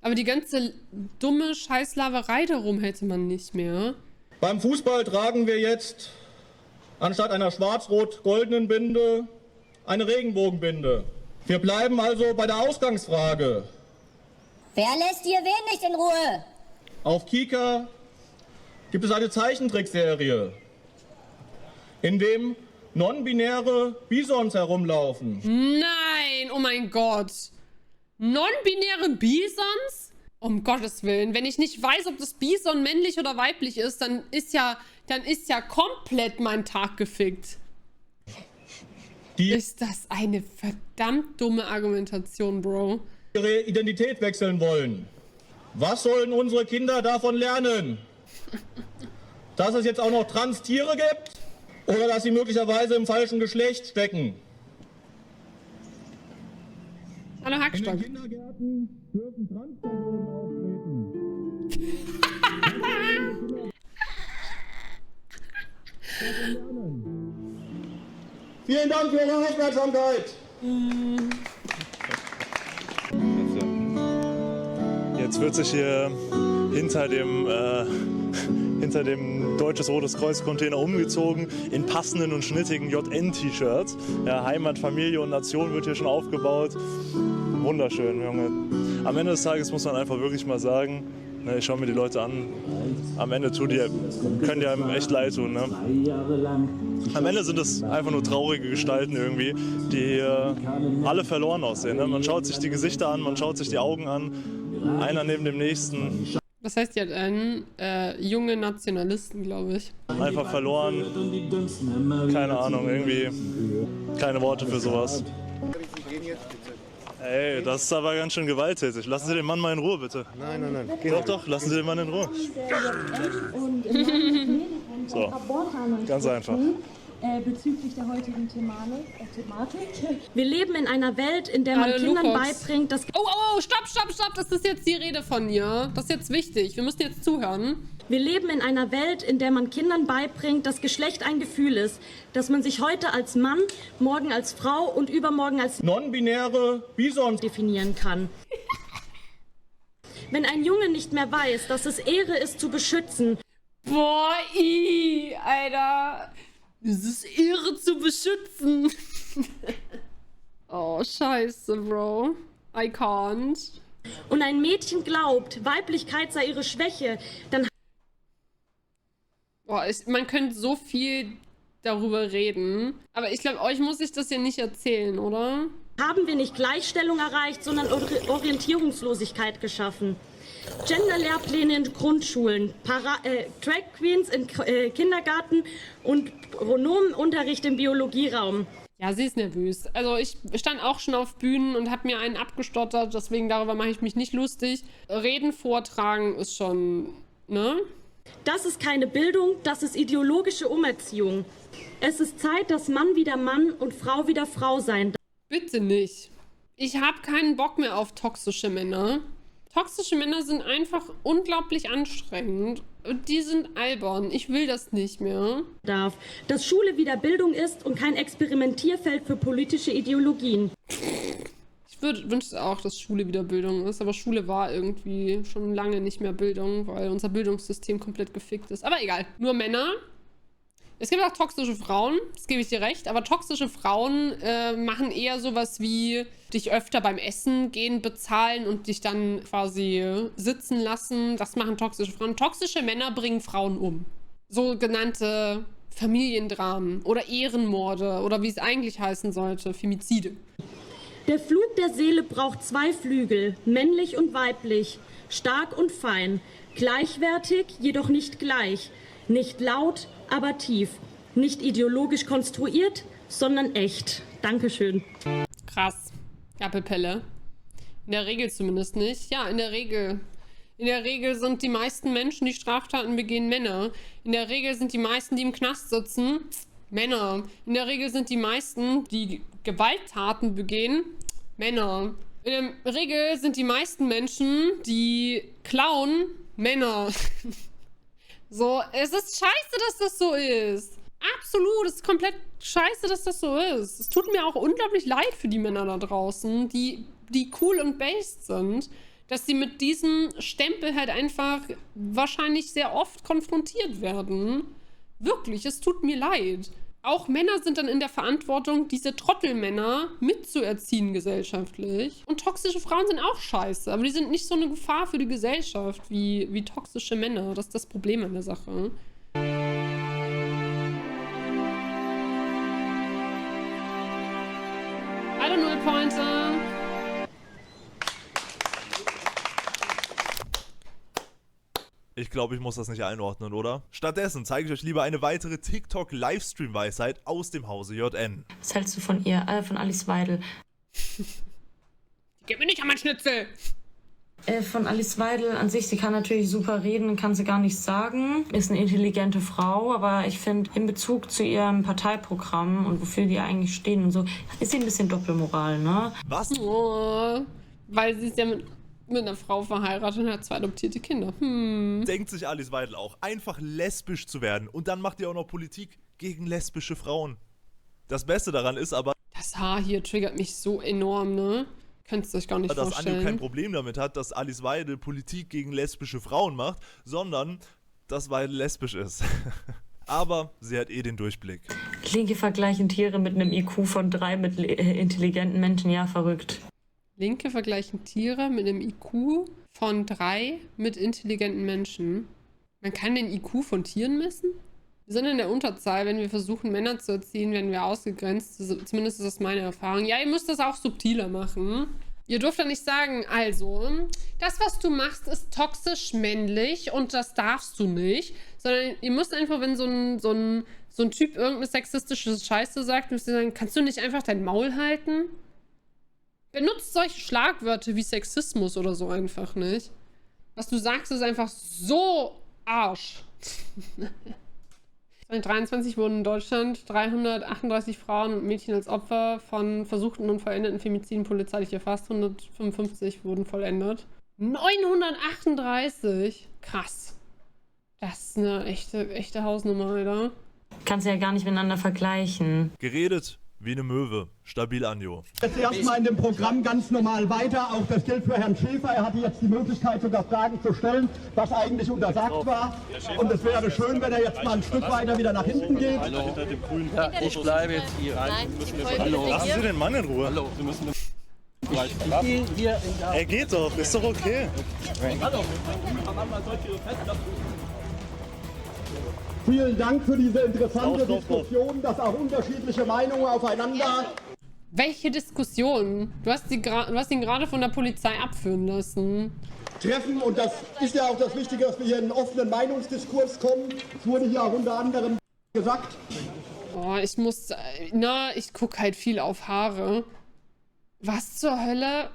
Aber die ganze dumme Scheißlaverei darum hätte man nicht mehr. Beim Fußball tragen wir jetzt anstatt einer schwarz-rot-goldenen Binde eine Regenbogenbinde. Wir bleiben also bei der Ausgangsfrage. Wer lässt hier wen nicht in Ruhe? Auf Kika gibt es eine Zeichentrickserie, in dem non-binäre Bisons herumlaufen. Nein, oh mein Gott. Non-binäre Bisons? Um Gottes Willen. Wenn ich nicht weiß, ob das Bison männlich oder weiblich ist, dann ist ja komplett mein Tag gefickt. Ist das eine verdammt dumme Argumentation, Bro? Ihre Identität wechseln wollen. Was sollen unsere Kinder davon lernen? Dass es jetzt auch noch Trans-Tiere gibt? Oder dass sie möglicherweise im falschen Geschlecht stecken? Hallo Hackstock. In den Kindergärten dürfen Transpersonen auftreten. Vielen Dank für Ihre Aufmerksamkeit. Jetzt wird sich hier hinter dem Deutsches Rotes Kreuz Container umgezogen in passenden und schnittigen JN-T-Shirts. Ja, Heimat, Familie und Nation wird hier schon aufgebaut. Wunderschön, Junge. Am Ende des Tages muss man einfach wirklich mal sagen, ne, ich schaue mir die Leute an, am Ende können die einem echt leid tun. Ne? Am Ende sind es einfach nur traurige Gestalten irgendwie, die alle verloren aussehen. Ne? Man schaut sich die Gesichter an, man schaut sich die Augen an, einer neben dem nächsten. Was heißt jetzt junge Nationalisten, glaube ich. Einfach verloren, keine Ahnung, irgendwie keine Worte für sowas. Ey, das ist aber ganz schön gewalttätig. Lassen Sie den Mann mal in Ruhe, bitte. Nein. Doch, lassen Sie den Mann in Ruhe. So, ganz einfach. Bezüglich der heutigen Thematik. Wir leben in einer Welt, in der man Kindern beibringt, dass... Oh, stopp, das ist jetzt die Rede von dir. Das ist jetzt wichtig, wir müssen jetzt zuhören. Wir leben in einer Welt, in der man Kindern beibringt, dass Geschlecht ein Gefühl ist, dass man sich heute als Mann, morgen als Frau und übermorgen als non-binäre Bison definieren kann. Wenn ein Junge nicht mehr weiß, dass es Ehre ist, zu beschützen... Boah, Alter... Es ist Ehre zu beschützen. Oh, scheiße, Bro. I can't. Und ein Mädchen glaubt, Weiblichkeit sei ihre Schwäche, dann... Boah, man könnte so viel darüber reden. Aber ich glaube, euch muss ich das ja nicht erzählen, oder? Haben wir nicht Gleichstellung erreicht, sondern Orientierungslosigkeit geschaffen. Genderlehrpläne in Grundschulen, Drag Queens in Kindergarten und Pronomenunterricht im Biologieraum. Ja, sie ist nervös. Also ich stand auch schon auf Bühnen und habe mir einen abgestottert, deswegen darüber mache ich mich nicht lustig. Reden, vortragen ist schon, ne? Das ist keine Bildung, das ist ideologische Umerziehung. Es ist Zeit, dass Mann wieder Mann und Frau wieder Frau sein darf. Bitte nicht. Ich habe keinen Bock mehr auf toxische Männer. Toxische Männer sind einfach unglaublich anstrengend. Die sind albern. Ich will das nicht mehr. Dass Schule wieder Bildung ist und kein Experimentierfeld für politische Ideologien. Ich wünsche auch, dass Schule wieder Bildung ist, aber Schule war irgendwie schon lange nicht mehr Bildung, weil unser Bildungssystem komplett gefickt ist. Aber egal. Nur Männer. Es gibt auch toxische Frauen, das gebe ich dir recht, aber toxische Frauen machen eher sowas wie dich öfter beim Essen gehen bezahlen und dich dann quasi sitzen lassen. Das machen toxische Frauen. Toxische Männer bringen Frauen um. Sogenannte Familiendramen oder Ehrenmorde oder wie es eigentlich heißen sollte, Femizide. Der Flug der Seele braucht zwei Flügel, männlich und weiblich, stark und fein, gleichwertig, jedoch nicht gleich, nicht laut, aber tief. Nicht ideologisch konstruiert, sondern echt. Dankeschön. Krass. Appelpelle. In der Regel zumindest nicht. Ja, in der Regel. In der Regel sind die meisten Menschen, die Straftaten begehen, Männer. In der Regel sind die meisten, die im Knast sitzen, Männer. In der Regel sind die meisten, die Gewalttaten begehen, Männer. In der Regel sind die meisten Menschen, die klauen, Männer. So, es ist scheiße, dass das so ist. Absolut, es ist komplett scheiße, dass das so ist. Es tut mir auch unglaublich leid für die Männer da draußen, die cool und based sind, dass sie mit diesem Stempel halt einfach wahrscheinlich sehr oft konfrontiert werden. Wirklich, es tut mir leid. Auch Männer sind dann in der Verantwortung, diese Trottelmänner mitzuerziehen gesellschaftlich. Und toxische Frauen sind auch scheiße, aber die sind nicht so eine Gefahr für die Gesellschaft wie toxische Männer. Das ist das Problem an der Sache. Alle Nullpointer. Ich glaube, ich muss das nicht einordnen, oder? Stattdessen zeige ich euch lieber eine weitere TikTok-Livestream-Weisheit aus dem Hause JN. Was hältst du von von Alice Weidel? Gib mir nicht an mein Schnitzel! Von Alice Weidel an sich, sie kann natürlich super reden, kann sie gar nichts sagen. Ist eine intelligente Frau, aber ich finde, in Bezug zu ihrem Parteiprogramm und wofür die eigentlich stehen und so, ist sie ein bisschen Doppelmoral, ne? Was? Oh, weil sie ist ja mit einer Frau verheiratet und hat 2 adoptierte Kinder. Denkt sich Alice Weidel auch, einfach lesbisch zu werden und dann macht ihr auch noch Politik gegen lesbische Frauen. Das Beste daran ist aber... Das Haar hier triggert mich so enorm, ne? Könntest du euch gar nicht dass vorstellen. Anjo kein Problem damit hat, dass Alice Weidel Politik gegen lesbische Frauen macht, sondern dass Weidel lesbisch ist. Aber sie hat den Durchblick. Linke vergleichen Tiere mit einem IQ von 3 mit intelligenten Menschen, ja, verrückt. Linke vergleichen Tiere mit einem IQ von 3 mit intelligenten Menschen. Man kann den IQ von Tieren messen? Wir sind in der Unterzahl. Wenn wir versuchen, Männer zu erziehen, werden wir ausgegrenzt. Zumindest ist das meine Erfahrung. Ja, ihr müsst das auch subtiler machen. Ihr dürft ja nicht sagen, also, das, was du machst, ist toxisch männlich und das darfst du nicht. Sondern ihr müsst einfach, wenn so ein Typ irgendeine sexistische Scheiße sagt, müsst ihr sagen, kannst du nicht einfach dein Maul halten? Benutzt solche Schlagwörter wie Sexismus oder so einfach nicht. Was du sagst, ist einfach so Arsch. 2023 wurden in Deutschland 338 Frauen und Mädchen als Opfer von versuchten und vollendeten Femiziden polizeilich erfasst. 155 wurden vollendet. 938! Krass. Das ist eine echte Hausnummer, Alter. Kannst du ja gar nicht miteinander vergleichen. Geredet wie eine Möwe. Stabil, Anjo. Jetzt erstmal in dem Programm ganz normal weiter. Auch das gilt für Herrn Schäfer. Er hatte jetzt die Möglichkeit, sogar Fragen zu stellen, was eigentlich untersagt war. Und es wäre schön, wenn er jetzt mal ein Stück weiter wieder nach hinten geht. Hallo. Ja, ich bleibe jetzt hier. Nein, Hallo. Lassen Sie den Mann in Ruhe. Hallo, Sie müssen Er geht doch, ist doch okay. Vielen Dank für diese interessante Diskussion, dass auch unterschiedliche Meinungen aufeinander... Welche Diskussion? Du hast ihn gerade von der Polizei abführen lassen. Treffen, und das ist ja auch das Wichtige, dass wir hier in einen offenen Meinungsdiskurs kommen. Es wurde hier auch unter anderem gesagt. Oh, ich gucke halt viel auf Haare. Was zur Hölle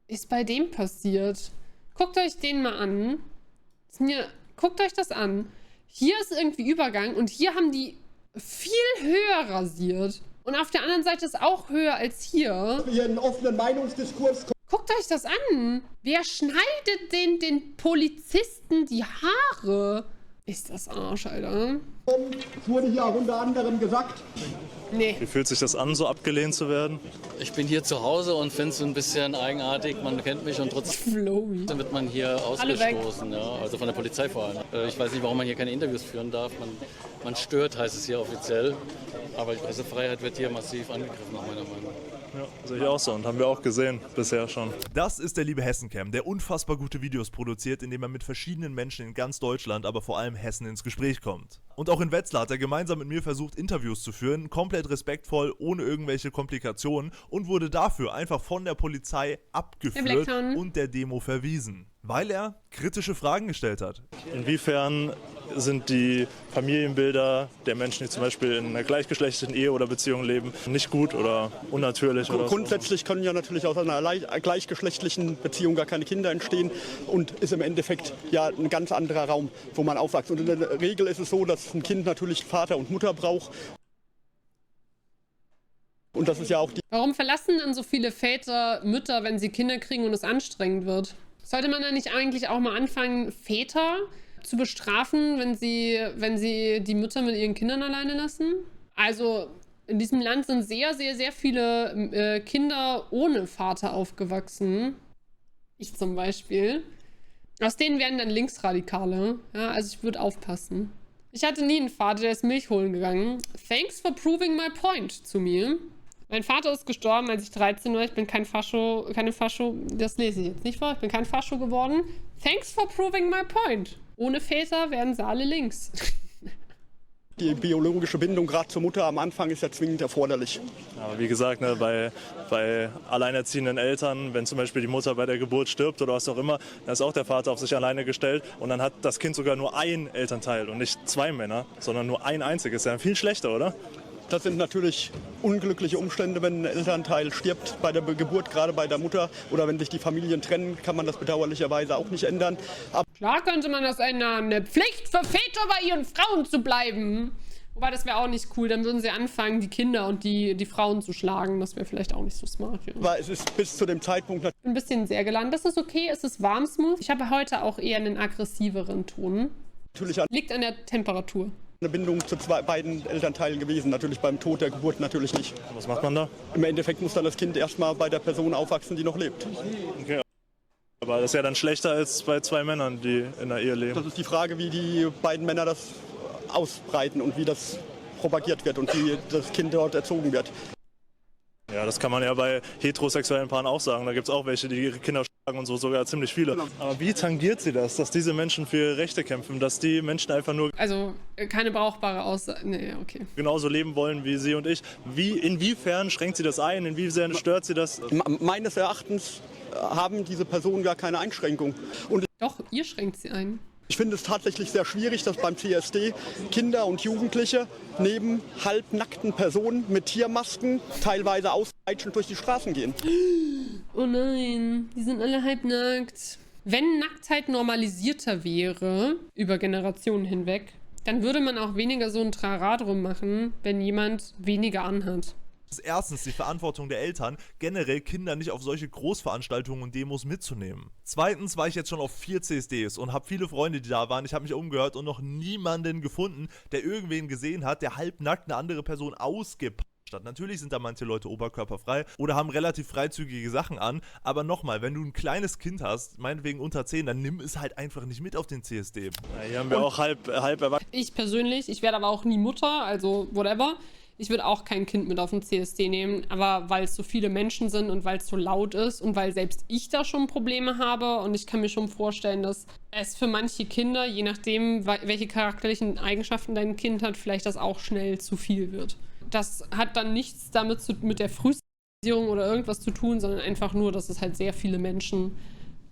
ist bei dem passiert? Guckt euch den mal an. Guckt euch das an. Hier ist irgendwie Übergang und hier haben die viel höher rasiert. Und auf der anderen Seite ist auch höher als hier. Hier in einen offenen Meinungsdiskurs. Guckt euch das an. Wer schneidet den Polizisten die Haare? Ist das Arsch, Alter. Es wurde hier auch unter anderem gesagt. Nee. Wie fühlt sich das an, so abgelehnt zu werden? Ich bin hier zu Hause und finde es ein bisschen eigenartig. Man kennt mich und trotzdem wird man hier ausgestoßen. Ja, also von der Polizei vor allem. Ich weiß nicht, warum man hier keine Interviews führen darf. Man stört, heißt es hier offiziell. Aber die Pressefreiheit wird hier massiv angegriffen, nach meiner Meinung. Ja, sehe ich auch so und haben wir auch gesehen, bisher schon. Das ist der liebe Hessencam, der unfassbar gute Videos produziert, indem er mit verschiedenen Menschen in ganz Deutschland, aber vor allem Hessen ins Gespräch kommt. Und auch in Wetzlar hat er gemeinsam mit mir versucht, Interviews zu führen, komplett respektvoll, ohne irgendwelche Komplikationen und wurde dafür einfach von der Polizei abgeführt und der Demo verwiesen, weil er kritische Fragen gestellt hat. Inwiefern sind die Familienbilder der Menschen, die zum Beispiel in einer gleichgeschlechtlichen Ehe oder Beziehung leben, nicht gut oder unnatürlich? Oder grundsätzlich können ja natürlich aus einer gleichgeschlechtlichen Beziehung gar keine Kinder entstehen und ist im Endeffekt ja ein ganz anderer Raum, wo man aufwächst. Und in der Regel ist es so, dass ein Kind natürlich Vater und Mutter braucht. Und das ist ja auch die... Warum verlassen dann so viele Väter Mütter, wenn sie Kinder kriegen und es anstrengend wird? Sollte man dann nicht eigentlich auch mal anfangen, Väter zu bestrafen, wenn sie die Mütter mit ihren Kindern alleine lassen? Also in diesem Land sind sehr, sehr, sehr viele Kinder ohne Vater aufgewachsen. Ich zum Beispiel. Aus denen werden dann Linksradikale. Ja, also ich würde aufpassen. Ich hatte nie einen Vater, der ist Milch holen gegangen. Thanks for proving my point zu mir. Mein Vater ist gestorben, als ich 13 war. Ich bin keine Fascho, das lese ich jetzt nicht vor. Ich bin kein Fascho geworden. Thanks for proving my point. Ohne Väter werden sie alle links. Die biologische Bindung gerade zur Mutter am Anfang ist ja zwingend erforderlich. Aber wie gesagt, ne, bei alleinerziehenden Eltern, wenn zum Beispiel die Mutter bei der Geburt stirbt oder was auch immer, dann ist auch der Vater auf sich alleine gestellt und dann hat das Kind sogar nur ein Elternteil und nicht zwei Männer, sondern nur ein einziges. Ist ja viel schlechter, oder? Das sind natürlich unglückliche Umstände, wenn ein Elternteil stirbt bei der Geburt, gerade bei der Mutter. Oder wenn sich die Familien trennen, kann man das bedauerlicherweise auch nicht ändern. Aber klar könnte man das ändern. Eine Pflicht für Väter, bei ihren Frauen zu bleiben. Wobei, das wäre auch nicht cool. Dann würden sie anfangen, die Kinder und die Frauen zu schlagen. Das wäre vielleicht auch nicht so smart. Ja. Aber es ist bis zu dem Zeitpunkt... Ein bisschen sehr geladen. Das ist okay, es ist warm smooth. Ich habe heute auch eher einen aggressiveren Ton. Natürlich liegt an der Temperatur. eine Bindung zu beiden Elternteilen gewesen. Natürlich beim Tod der Geburt natürlich nicht. Was macht man da? Im Endeffekt muss dann das Kind erstmal bei der Person aufwachsen, die noch lebt. Okay. Aber das ist ja dann schlechter als bei zwei Männern, die in der Ehe leben. Das ist die Frage, wie die beiden Männer das ausbreiten und wie das propagiert wird und wie das Kind dort erzogen wird. Ja, das kann man ja bei heterosexuellen Paaren auch sagen. Da gibt es auch welche, die ihre Kinder schlagen und so, sogar ziemlich viele. Aber wie tangiert sie das, dass diese Menschen für ihre Rechte kämpfen, dass die Menschen einfach nur... Also keine brauchbare Aussage. Nee, okay. ...genauso leben wollen wie sie und ich. Inwiefern schränkt sie das ein? Inwiefern stört sie das? Meines Erachtens haben diese Personen gar keine Einschränkung. Und doch, ihr schränkt sie ein. Ich finde es tatsächlich sehr schwierig, dass beim CSD Kinder und Jugendliche neben halbnackten Personen mit Tiermasken teilweise auspeitschend durch die Straßen gehen. Oh nein, die sind alle halbnackt. Wenn Nacktheit normalisierter wäre, über Generationen hinweg, dann würde man auch weniger so ein Trara drum machen, wenn jemand weniger anhat. Erstens die Verantwortung der Eltern, generell Kinder nicht auf solche Großveranstaltungen und Demos mitzunehmen. Zweitens war ich jetzt schon auf 4 CSDs und habe viele Freunde, die da waren. Ich habe mich umgehört und noch niemanden gefunden, der irgendwen gesehen hat, der halbnackt eine andere Person ausgepackt hat. Natürlich sind da manche Leute oberkörperfrei oder haben relativ freizügige Sachen an, aber nochmal, wenn du ein kleines Kind hast, meinetwegen unter 10, dann nimm es halt einfach nicht mit auf den CSD. Ja, hier haben wir auch halb erwachsen. Ich persönlich, ich werde aber auch nie Mutter, also whatever. Ich würde auch kein Kind mit auf den CSD nehmen, aber weil es so viele Menschen sind und weil es so laut ist und weil selbst ich da schon Probleme habe und ich kann mir schon vorstellen, dass es für manche Kinder, je nachdem, welche charakterlichen Eigenschaften dein Kind hat, vielleicht das auch schnell zu viel wird. Das hat dann nichts damit mit der Frühsozialisierung oder irgendwas zu tun, sondern einfach nur, dass es halt sehr viele Menschen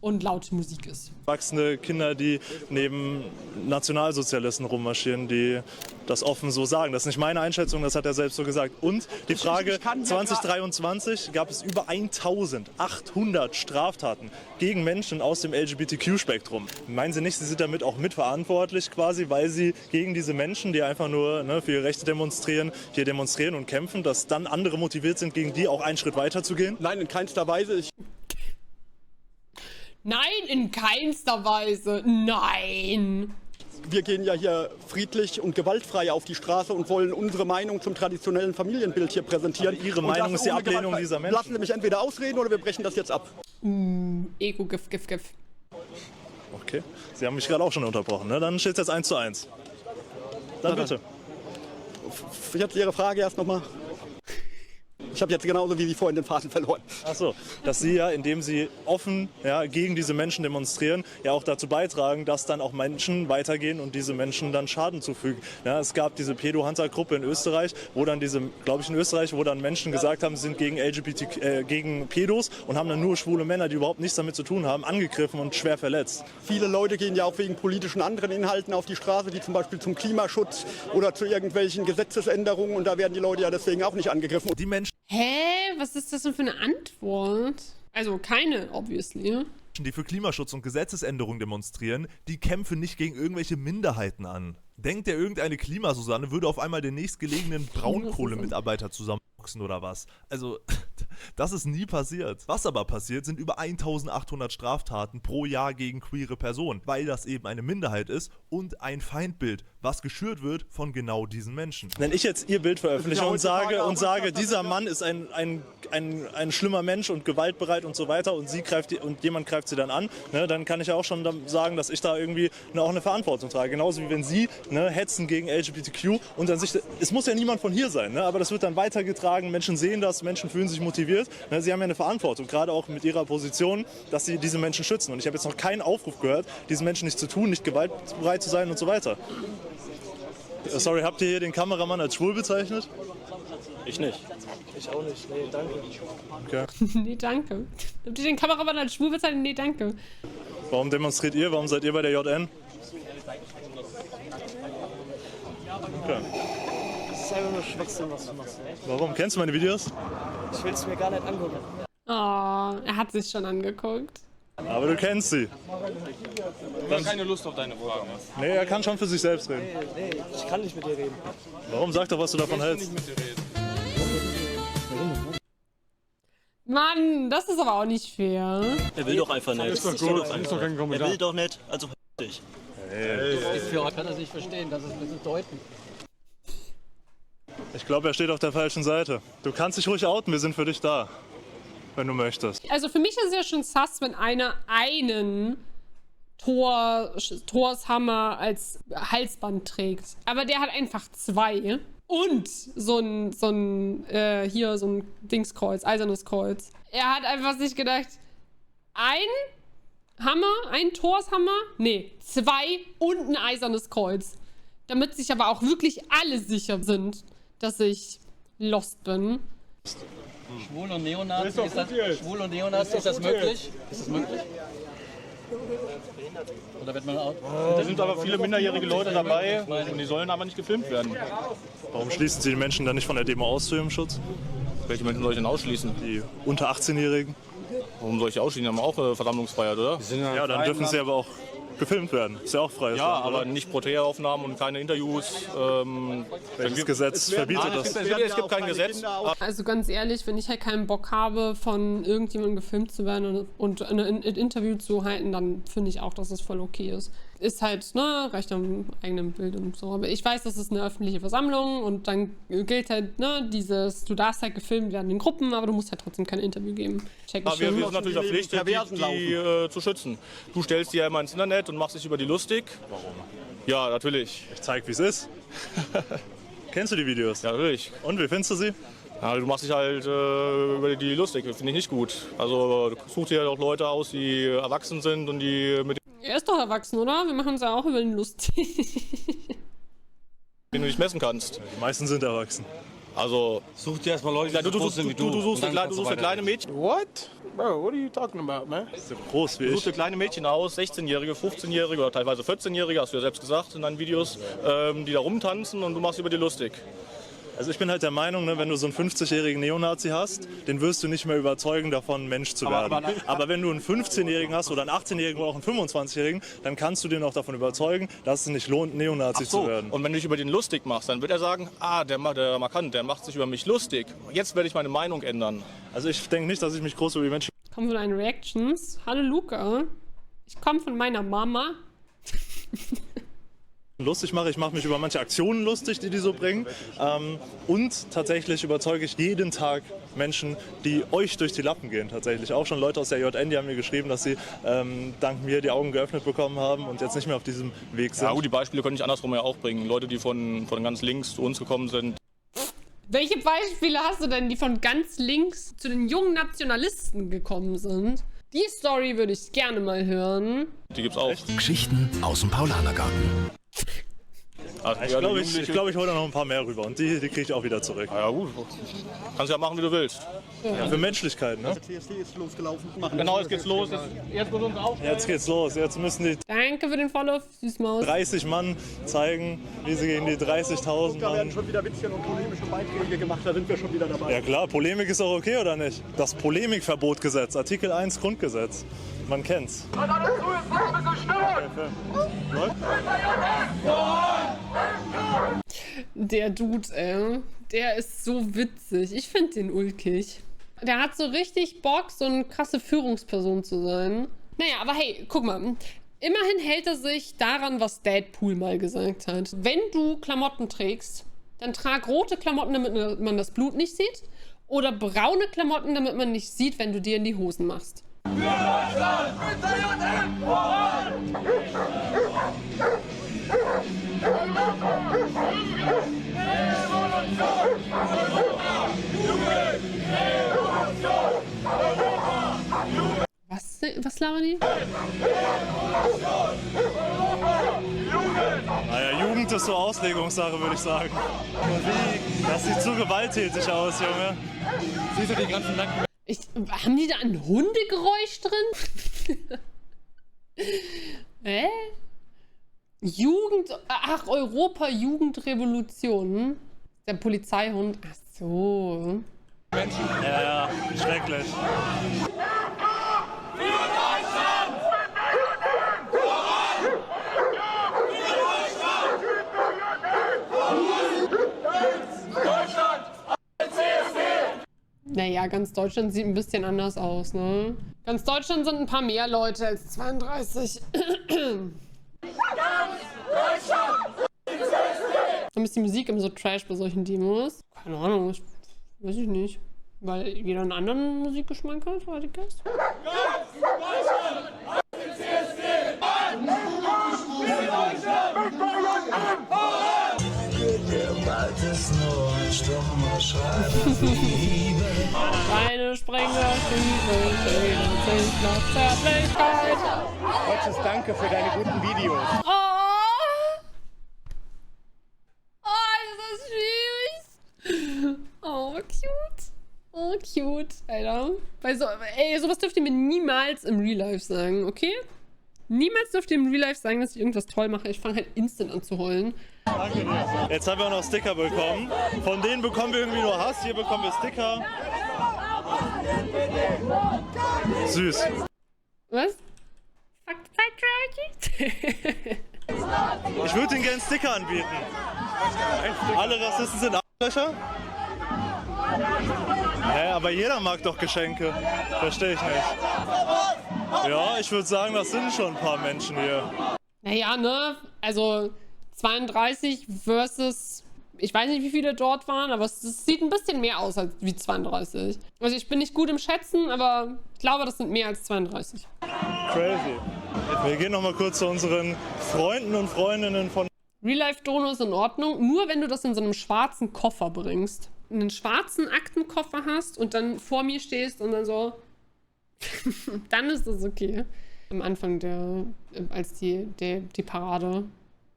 und laute Musik ist. Erwachsene Kinder, die neben Nationalsozialisten rummarschieren, die das offen so sagen. Das ist nicht meine Einschätzung, das hat er selbst so gesagt. Und die Frage, 2023 gab es über 1800 Straftaten gegen Menschen aus dem LGBTQ-Spektrum. Meinen Sie nicht, Sie sind damit auch mitverantwortlich quasi, weil Sie gegen diese Menschen, die einfach nur für ihre Rechte demonstrieren, hier demonstrieren und kämpfen, dass dann andere motiviert sind, gegen die auch einen Schritt weiter zu gehen? Nein, in keinster Weise. Nein, in keinster Weise. Nein. Wir gehen ja hier friedlich und gewaltfrei auf die Straße und wollen unsere Meinung zum traditionellen Familienbild hier präsentieren. Aber Ihre Meinung ist die Ablehnung dieser Menschen. Lassen Sie mich entweder ausreden oder wir brechen das jetzt ab. Ego-Gif. Okay, Sie haben mich gerade auch schon unterbrochen, ne? Dann steht es jetzt 1:1. Dann bitte. Jetzt Ihre Frage erst nochmal. Ich habe jetzt genauso wie Sie vorhin den Faden verloren. Ach so, dass Sie ja, indem Sie offen gegen diese Menschen demonstrieren, ja auch dazu beitragen, dass dann auch Menschen weitergehen und diese Menschen dann Schaden zufügen. Ja, es gab diese Pedo-Hunter-Gruppe in Österreich, wo dann wo dann Menschen gesagt haben, sie sind gegen gegen Pedos und haben dann nur schwule Männer, die überhaupt nichts damit zu tun haben, angegriffen und schwer verletzt. Viele Leute gehen ja auch wegen politischen anderen Inhalten auf die Straße, wie zum Beispiel zum Klimaschutz oder zu irgendwelchen Gesetzesänderungen und da werden die Leute ja deswegen auch nicht angegriffen. Die Menschen, Was ist das denn für eine Antwort? Also keine, obviously. die für Klimaschutz und Gesetzesänderungen demonstrieren, die kämpfen nicht gegen irgendwelche Minderheiten an. Denkt der irgendeine Klimasusanne würde auf einmal den nächstgelegenen Braunkohlemitarbeiter zusammenboxen oder was? Also, das ist nie passiert. Was aber passiert, sind über 1800 Straftaten pro Jahr gegen queere Personen, weil das eben eine Minderheit ist und ein Feindbild, was geschürt wird von genau diesen Menschen. Wenn ich jetzt Ihr Bild veröffentliche und sage, dieser Mann ist ein schlimmer Mensch und gewaltbereit und so weiter und jemand greift sie dann an, ne, dann kann ich ja auch schon sagen, dass ich da irgendwie auch eine Verantwortung trage. Genauso wie wenn Sie hetzen gegen LGBTQ und dann es muss ja niemand von hier sein, ne, aber das wird dann weitergetragen, Menschen sehen das, Menschen fühlen sich motiviert. Ne, Sie haben ja eine Verantwortung, gerade auch mit Ihrer Position, dass Sie diese Menschen schützen. Und ich habe jetzt noch keinen Aufruf gehört, diesen Menschen nicht zu tun, nicht gewaltbereit zu sein und so weiter. Sorry, habt ihr hier den Kameramann als schwul bezeichnet? Ich nicht. Ich auch nicht. Nee, danke. Okay. Nee, danke. Habt ihr den Kameramann als schwul bezeichnet? Nee, danke. Warum demonstriert ihr? Warum seid ihr bei der JN? Okay. Das ist einfach nur Schwachsinn, was du machst. Warum? Kennst du meine Videos? Ich will es mir gar nicht angucken. Oh, er hat sich schon angeguckt. Aber du kennst sie. Ich habe keine Lust auf deine Fragen. Nee, er kann schon für sich selbst reden. Nee, ich kann nicht mit dir reden. Warum? Sag doch, was du davon hältst. Mann, das ist aber auch nicht fair. Er will doch einfach nicht. Ist doch gut, ist doch kein Kommentar. Er will doch nicht, also dich. Ist für euch, kann das nicht verstehen, das ist ein bisschen deuten. Ich glaube, er steht auf der falschen Seite. Du kannst dich ruhig outen, wir sind für dich da. Wenn du möchtest. Also für mich ist es ja schon sass, wenn einer einen Thors Hammer als Halsband trägt. Aber der hat einfach 2. Und so ein Dingskreuz, eisernes Kreuz. Er hat einfach sich gedacht, ein Thors Hammer? Nee, 2 und ein eisernes Kreuz. Damit sich aber auch wirklich alle sicher sind, dass ich lost bin. Schwul und Neonazi, ist das möglich? Ist das möglich? Oder wird man auch... Da sind aber viele minderjährige Leute dabei und die sollen aber nicht gefilmt werden. Warum schließen Sie die Menschen dann nicht von der Demo aus zu Ihrem Schutz? Welche Menschen soll ich denn ausschließen? Die unter 18-Jährigen. Warum soll ich die ausschließen? Die haben auch Versammlungsfreiheit, oder? Ja, dann dürfen sie aber auch gefilmt werden. Ist ja auch freies Ja, Land, aber oder? nicht Porträtaufnahmen und keine Interviews. Welches Gesetz verbietet das? Es gibt kein Gesetz. Also ganz ehrlich, wenn ich halt keinen Bock habe, von irgendjemandem gefilmt zu werden und ein Interview zu halten, dann finde ich auch, dass es voll okay ist. Ist halt, ne, reicht am eigenen Bild und so. Aber ich weiß, das ist eine öffentliche Versammlung und dann gilt halt, ne, du darfst halt gefilmt werden in Gruppen, aber du musst halt trotzdem kein Interview geben. Check ich Wir sind natürlich verpflichtet, die zu schützen. Du stellst die ja immer ins Internet und machst dich über die lustig. Warum? Ja, natürlich. Ich zeig, wie es ist. Kennst du die Videos? Ja, natürlich. Und, wie findest du sie? Ja, du machst dich halt über die lustig, finde ich nicht gut. Also du suchst dir auch Leute aus, die erwachsen sind und die mit Er ist doch erwachsen, oder? Wir machen uns ja auch über den lustig. denen du dich messen kannst. Die meisten sind erwachsen. Also such dir erstmal Leute, ja, du suchst dir kleine Mädchen. What? Bro, what are you talking about, man? So groß wie Du ich. suchst dir kleine Mädchen aus, 16-Jährige, 15-Jährige oder teilweise 14-Jährige, hast du ja selbst gesagt in deinen Videos, die da rumtanzen und du machst über die lustig. Also ich bin halt der Meinung, ne, wenn du so einen 50-jährigen Neonazi hast, den wirst du nicht mehr überzeugen, davon Mensch zu werden. Aber wenn du einen 15-jährigen hast oder einen 18-jährigen oder auch einen 25-jährigen, dann kannst du den auch davon überzeugen, dass es nicht lohnt, Neonazi zu werden. Und wenn du dich über den lustig machst, dann wird er sagen, der Markant, der macht sich über mich lustig. Jetzt werde ich meine Meinung ändern. Also ich denke nicht, dass ich mich groß über die Menschen... Kommen von deinen Reactions. Hallo Luca. Ich komme von meiner Mama. lustig mache. Ich mache mich über manche Aktionen lustig, die so bringen. Und tatsächlich überzeuge ich jeden Tag Menschen, die euch durch die Lappen gehen. Tatsächlich auch schon Leute aus der JN, die haben mir geschrieben, dass sie dank mir die Augen geöffnet bekommen haben und jetzt nicht mehr auf diesem Weg sind. Ja gut, die Beispiele könnte ich andersrum ja auch bringen. Leute, die von ganz links zu uns gekommen sind. Welche Beispiele hast du denn, die von ganz links zu den jungen Nationalisten gekommen sind? Die Story würde ich gerne mal hören. Die gibt's auch. Geschichten aus dem Paulanergarten. Also, ich glaube, ich hole da noch ein paar mehr rüber und die kriege ich auch wieder zurück. Ja gut, kannst ja machen, wie du willst. Ja, für Menschlichkeit, ne? Der CSD ist losgelaufen. Genau, jetzt geht's los. Jetzt muss uns auch. Jetzt geht's los. Jetzt müssen die Danke für den Follow, Süßmaus. 30 Mann zeigen, wie sie gegen die 30.000 Da werden Mann... schon wieder Witzchen und polemische Beiträge gemacht, da sind wir schon wieder dabei. Ja klar, Polemik ist auch okay, oder nicht? Das Polemikverbotgesetz, Artikel 1 Grundgesetz. Man kennt's. Der Dude, der ist so witzig. Ich finde den ulkig. Der hat so richtig Bock, so eine krasse Führungsperson zu sein. Naja, aber hey, guck mal. Immerhin hält er sich daran, was Deadpool mal gesagt hat. Wenn du Klamotten trägst, dann trag rote Klamotten, damit man das Blut nicht sieht. Oder braune Klamotten, damit man nicht sieht, wenn du dir in die Hosen machst. Für Deutschland! Mit der JN! Voran! Was labern die? Naja, Jugend ist so Auslegungssache, würde ich sagen. Das sieht zu gewalttätig aus, Junge. Siehst du die ganzen Nacken? Haben die da ein Hundegeräusch drin? Ach, Europa-Jugendrevolution. Der Polizeihund. Ach so. Ja, schrecklich. Naja, ganz Deutschland sieht ein bisschen anders aus, ne? Ganz Deutschland sind ein paar mehr Leute als 32. Warum ist die Musik immer so trash bei solchen Demos? Keine Ahnung, weiß ich nicht. Weil jeder einen anderen Musikgeschmack hat, I guess. Deine Sprengerstiefel sind noch Zärtlichkeit. Gottes Danke für deine guten Videos. Ist das süß. Oh, cute. Oh, cute, Alter. Sowas dürft ihr mir niemals im Real Life sagen, okay? Niemals dürft ihr im Real Life sagen, dass ich irgendwas toll mache. Ich fange halt instant an zu heulen. Danke dir. Jetzt haben wir auch noch Sticker bekommen. Von denen bekommen wir irgendwie nur Hass. Hier bekommen wir Sticker. Süß. Was? Fuck patriarchy? Ich würde Ihnen gerne Sticker anbieten. Alle Rassisten sind Arschlöcher? Hä, aber jeder mag doch Geschenke. Verstehe ich nicht. Ja, ich würde sagen, das sind schon ein paar Menschen hier. Naja, ne? Also 32 versus, ich weiß nicht, wie viele dort waren, aber es sieht ein bisschen mehr aus als wie 32. Also ich bin nicht gut im Schätzen, aber ich glaube, das sind mehr als 32. Crazy. Wir gehen noch mal kurz zu unseren Freunden und Freundinnen von... Real-Life-Dono ist in Ordnung, nur wenn du das in so einem schwarzen Koffer bringst. Einen schwarzen Aktenkoffer hast und dann vor mir stehst und dann so... dann ist das okay. Am Anfang, als die Parade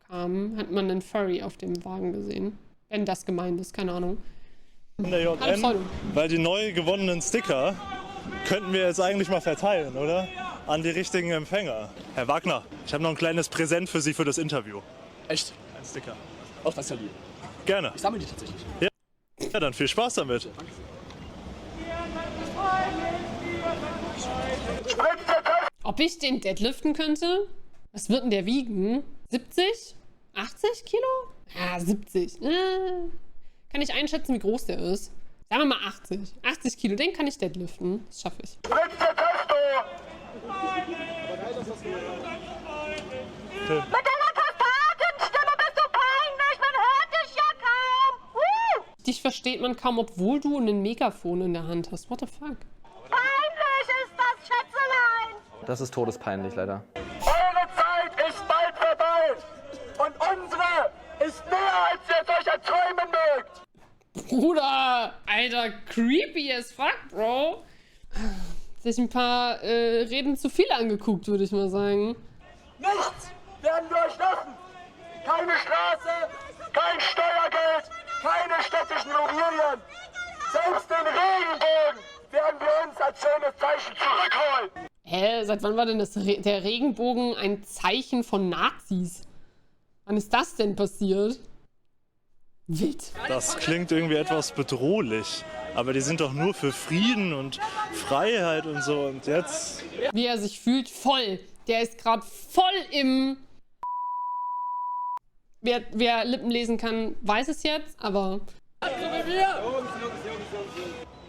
kam, hat man einen Furry auf dem Wagen gesehen. Wenn das gemeint ist, keine Ahnung. In der JN, weil die neu gewonnenen Sticker könnten wir jetzt eigentlich mal verteilen, oder? An die richtigen Empfänger. Herr Wagner, ich habe noch ein kleines Präsent für Sie für das Interview. Echt? Ein Sticker. Ach, das ist ja lieb. Gerne. Ich sammle die tatsächlich. Ja, dann viel Spaß damit. Ob ich den deadliften könnte? Was wird denn der wiegen? 70? 80 Kilo? Ja, 70. Kann ich einschätzen, wie groß der ist? Sagen wir mal 80. 80 Kilo, den kann ich deadliften. Das schaffe ich. Mit deiner Kaskadenstimme bist du peinlich, man hört dich ja kaum. Dich versteht man kaum, obwohl du ein Megafon in der Hand hast. What the fuck? Peinlich ist das, Schätzelein. Das ist todespeinlich, leider. Eure Zeit ist bald vorbei. Und unsere ist mehr, als ihr es euch erträumen mögt. Bruder, Alter, creepy as fuck, Bro. Sich ein paar Reden zu viel angeguckt, würde ich mal sagen. Nichts werden wir euch lassen. Keine Straße, kein Steuergeld, keine städtischen Immobilien. Selbst den Regenbogen werden wir uns als schönes Zeichen zurückholen. Hä, seit wann war denn der Regenbogen ein Zeichen von Nazis? Wann ist das denn passiert? Wild. Das klingt irgendwie etwas bedrohlich. Aber die sind doch nur für Frieden und Freiheit und so. Und jetzt... Wie er sich fühlt, voll. Der ist gerade voll im... Wer Lippen lesen kann, weiß es jetzt, aber...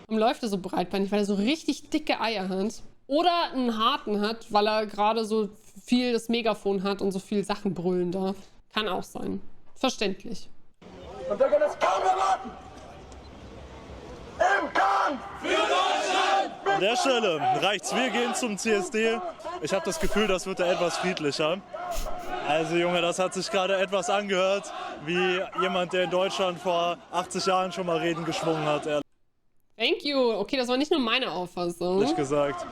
Warum läuft er so breitbeinig? Weil er so richtig dicke Eier hat. Oder einen harten hat, weil er gerade so viel das Megafon hat und so viel Sachen brüllen darf. Kann auch sein. Verständlich. Und wir können es kaum erwarten. Im Kampf für Deutschland! An der Stelle reicht's. Wir gehen zum CSD. Ich habe das Gefühl, das wird da etwas friedlicher. Also Junge, das hat sich gerade etwas angehört, wie jemand, der in Deutschland vor 80 Jahren schon mal Reden geschwungen hat. Thank you. Okay, das war nicht nur meine Auffassung. Ehrlich gesagt.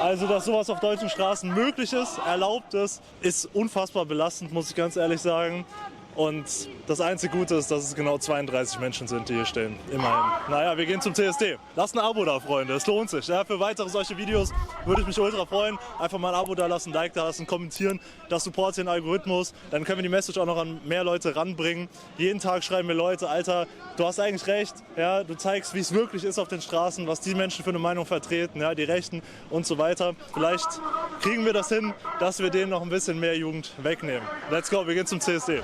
Also, dass sowas auf deutschen Straßen möglich ist, erlaubt ist unfassbar belastend, muss ich ganz ehrlich sagen. Und das einzige Gute ist, dass es genau 32 Menschen sind, die hier stehen. Immerhin. Naja, wir gehen zum CSD. Lasst ein Abo da, Freunde. Es lohnt sich. Ja, für weitere solche Videos würde ich mich ultra freuen. Einfach mal ein Abo da lassen, ein Like da lassen, kommentieren. Das supportet den Algorithmus. Dann können wir die Message auch noch an mehr Leute ranbringen. Jeden Tag schreiben mir Leute, Alter, du hast eigentlich recht. Ja, du zeigst, wie es wirklich ist auf den Straßen, was die Menschen für eine Meinung vertreten, ja, die Rechten und so weiter. Vielleicht kriegen wir das hin, dass wir denen noch ein bisschen mehr Jugend wegnehmen. Let's go, wir gehen zum CSD.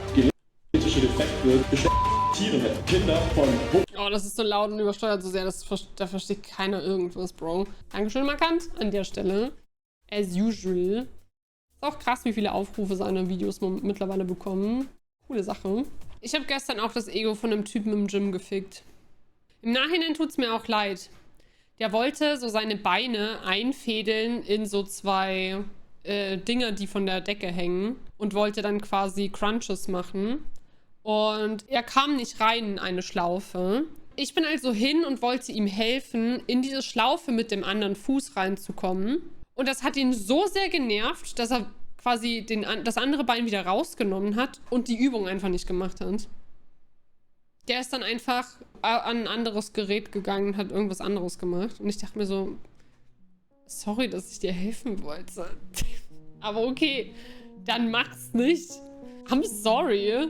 Oh, das ist so laut und übersteuert so sehr, da versteht keiner irgendwas, Bro. Dankeschön, Markant, an der Stelle. As usual. Ist auch krass, wie viele Aufrufe seine Videos mittlerweile bekommen. Coole Sache. Ich habe gestern auch das Ego von einem Typen im Gym gefickt. Im Nachhinein tut es mir auch leid. Der wollte so seine Beine einfädeln in so 2 Dinger, die von der Decke hängen. Und wollte dann quasi Crunches machen. Und er kam nicht rein in eine Schlaufe. Ich bin also hin und wollte ihm helfen, in diese Schlaufe mit dem anderen Fuß reinzukommen. Und das hat ihn so sehr genervt, dass er quasi das andere Bein wieder rausgenommen hat und die Übung einfach nicht gemacht hat. Der ist dann einfach an ein anderes Gerät gegangen und hat irgendwas anderes gemacht. Und ich dachte mir so, sorry, dass ich dir helfen wollte. Aber okay, dann mach's nicht. I'm sorry.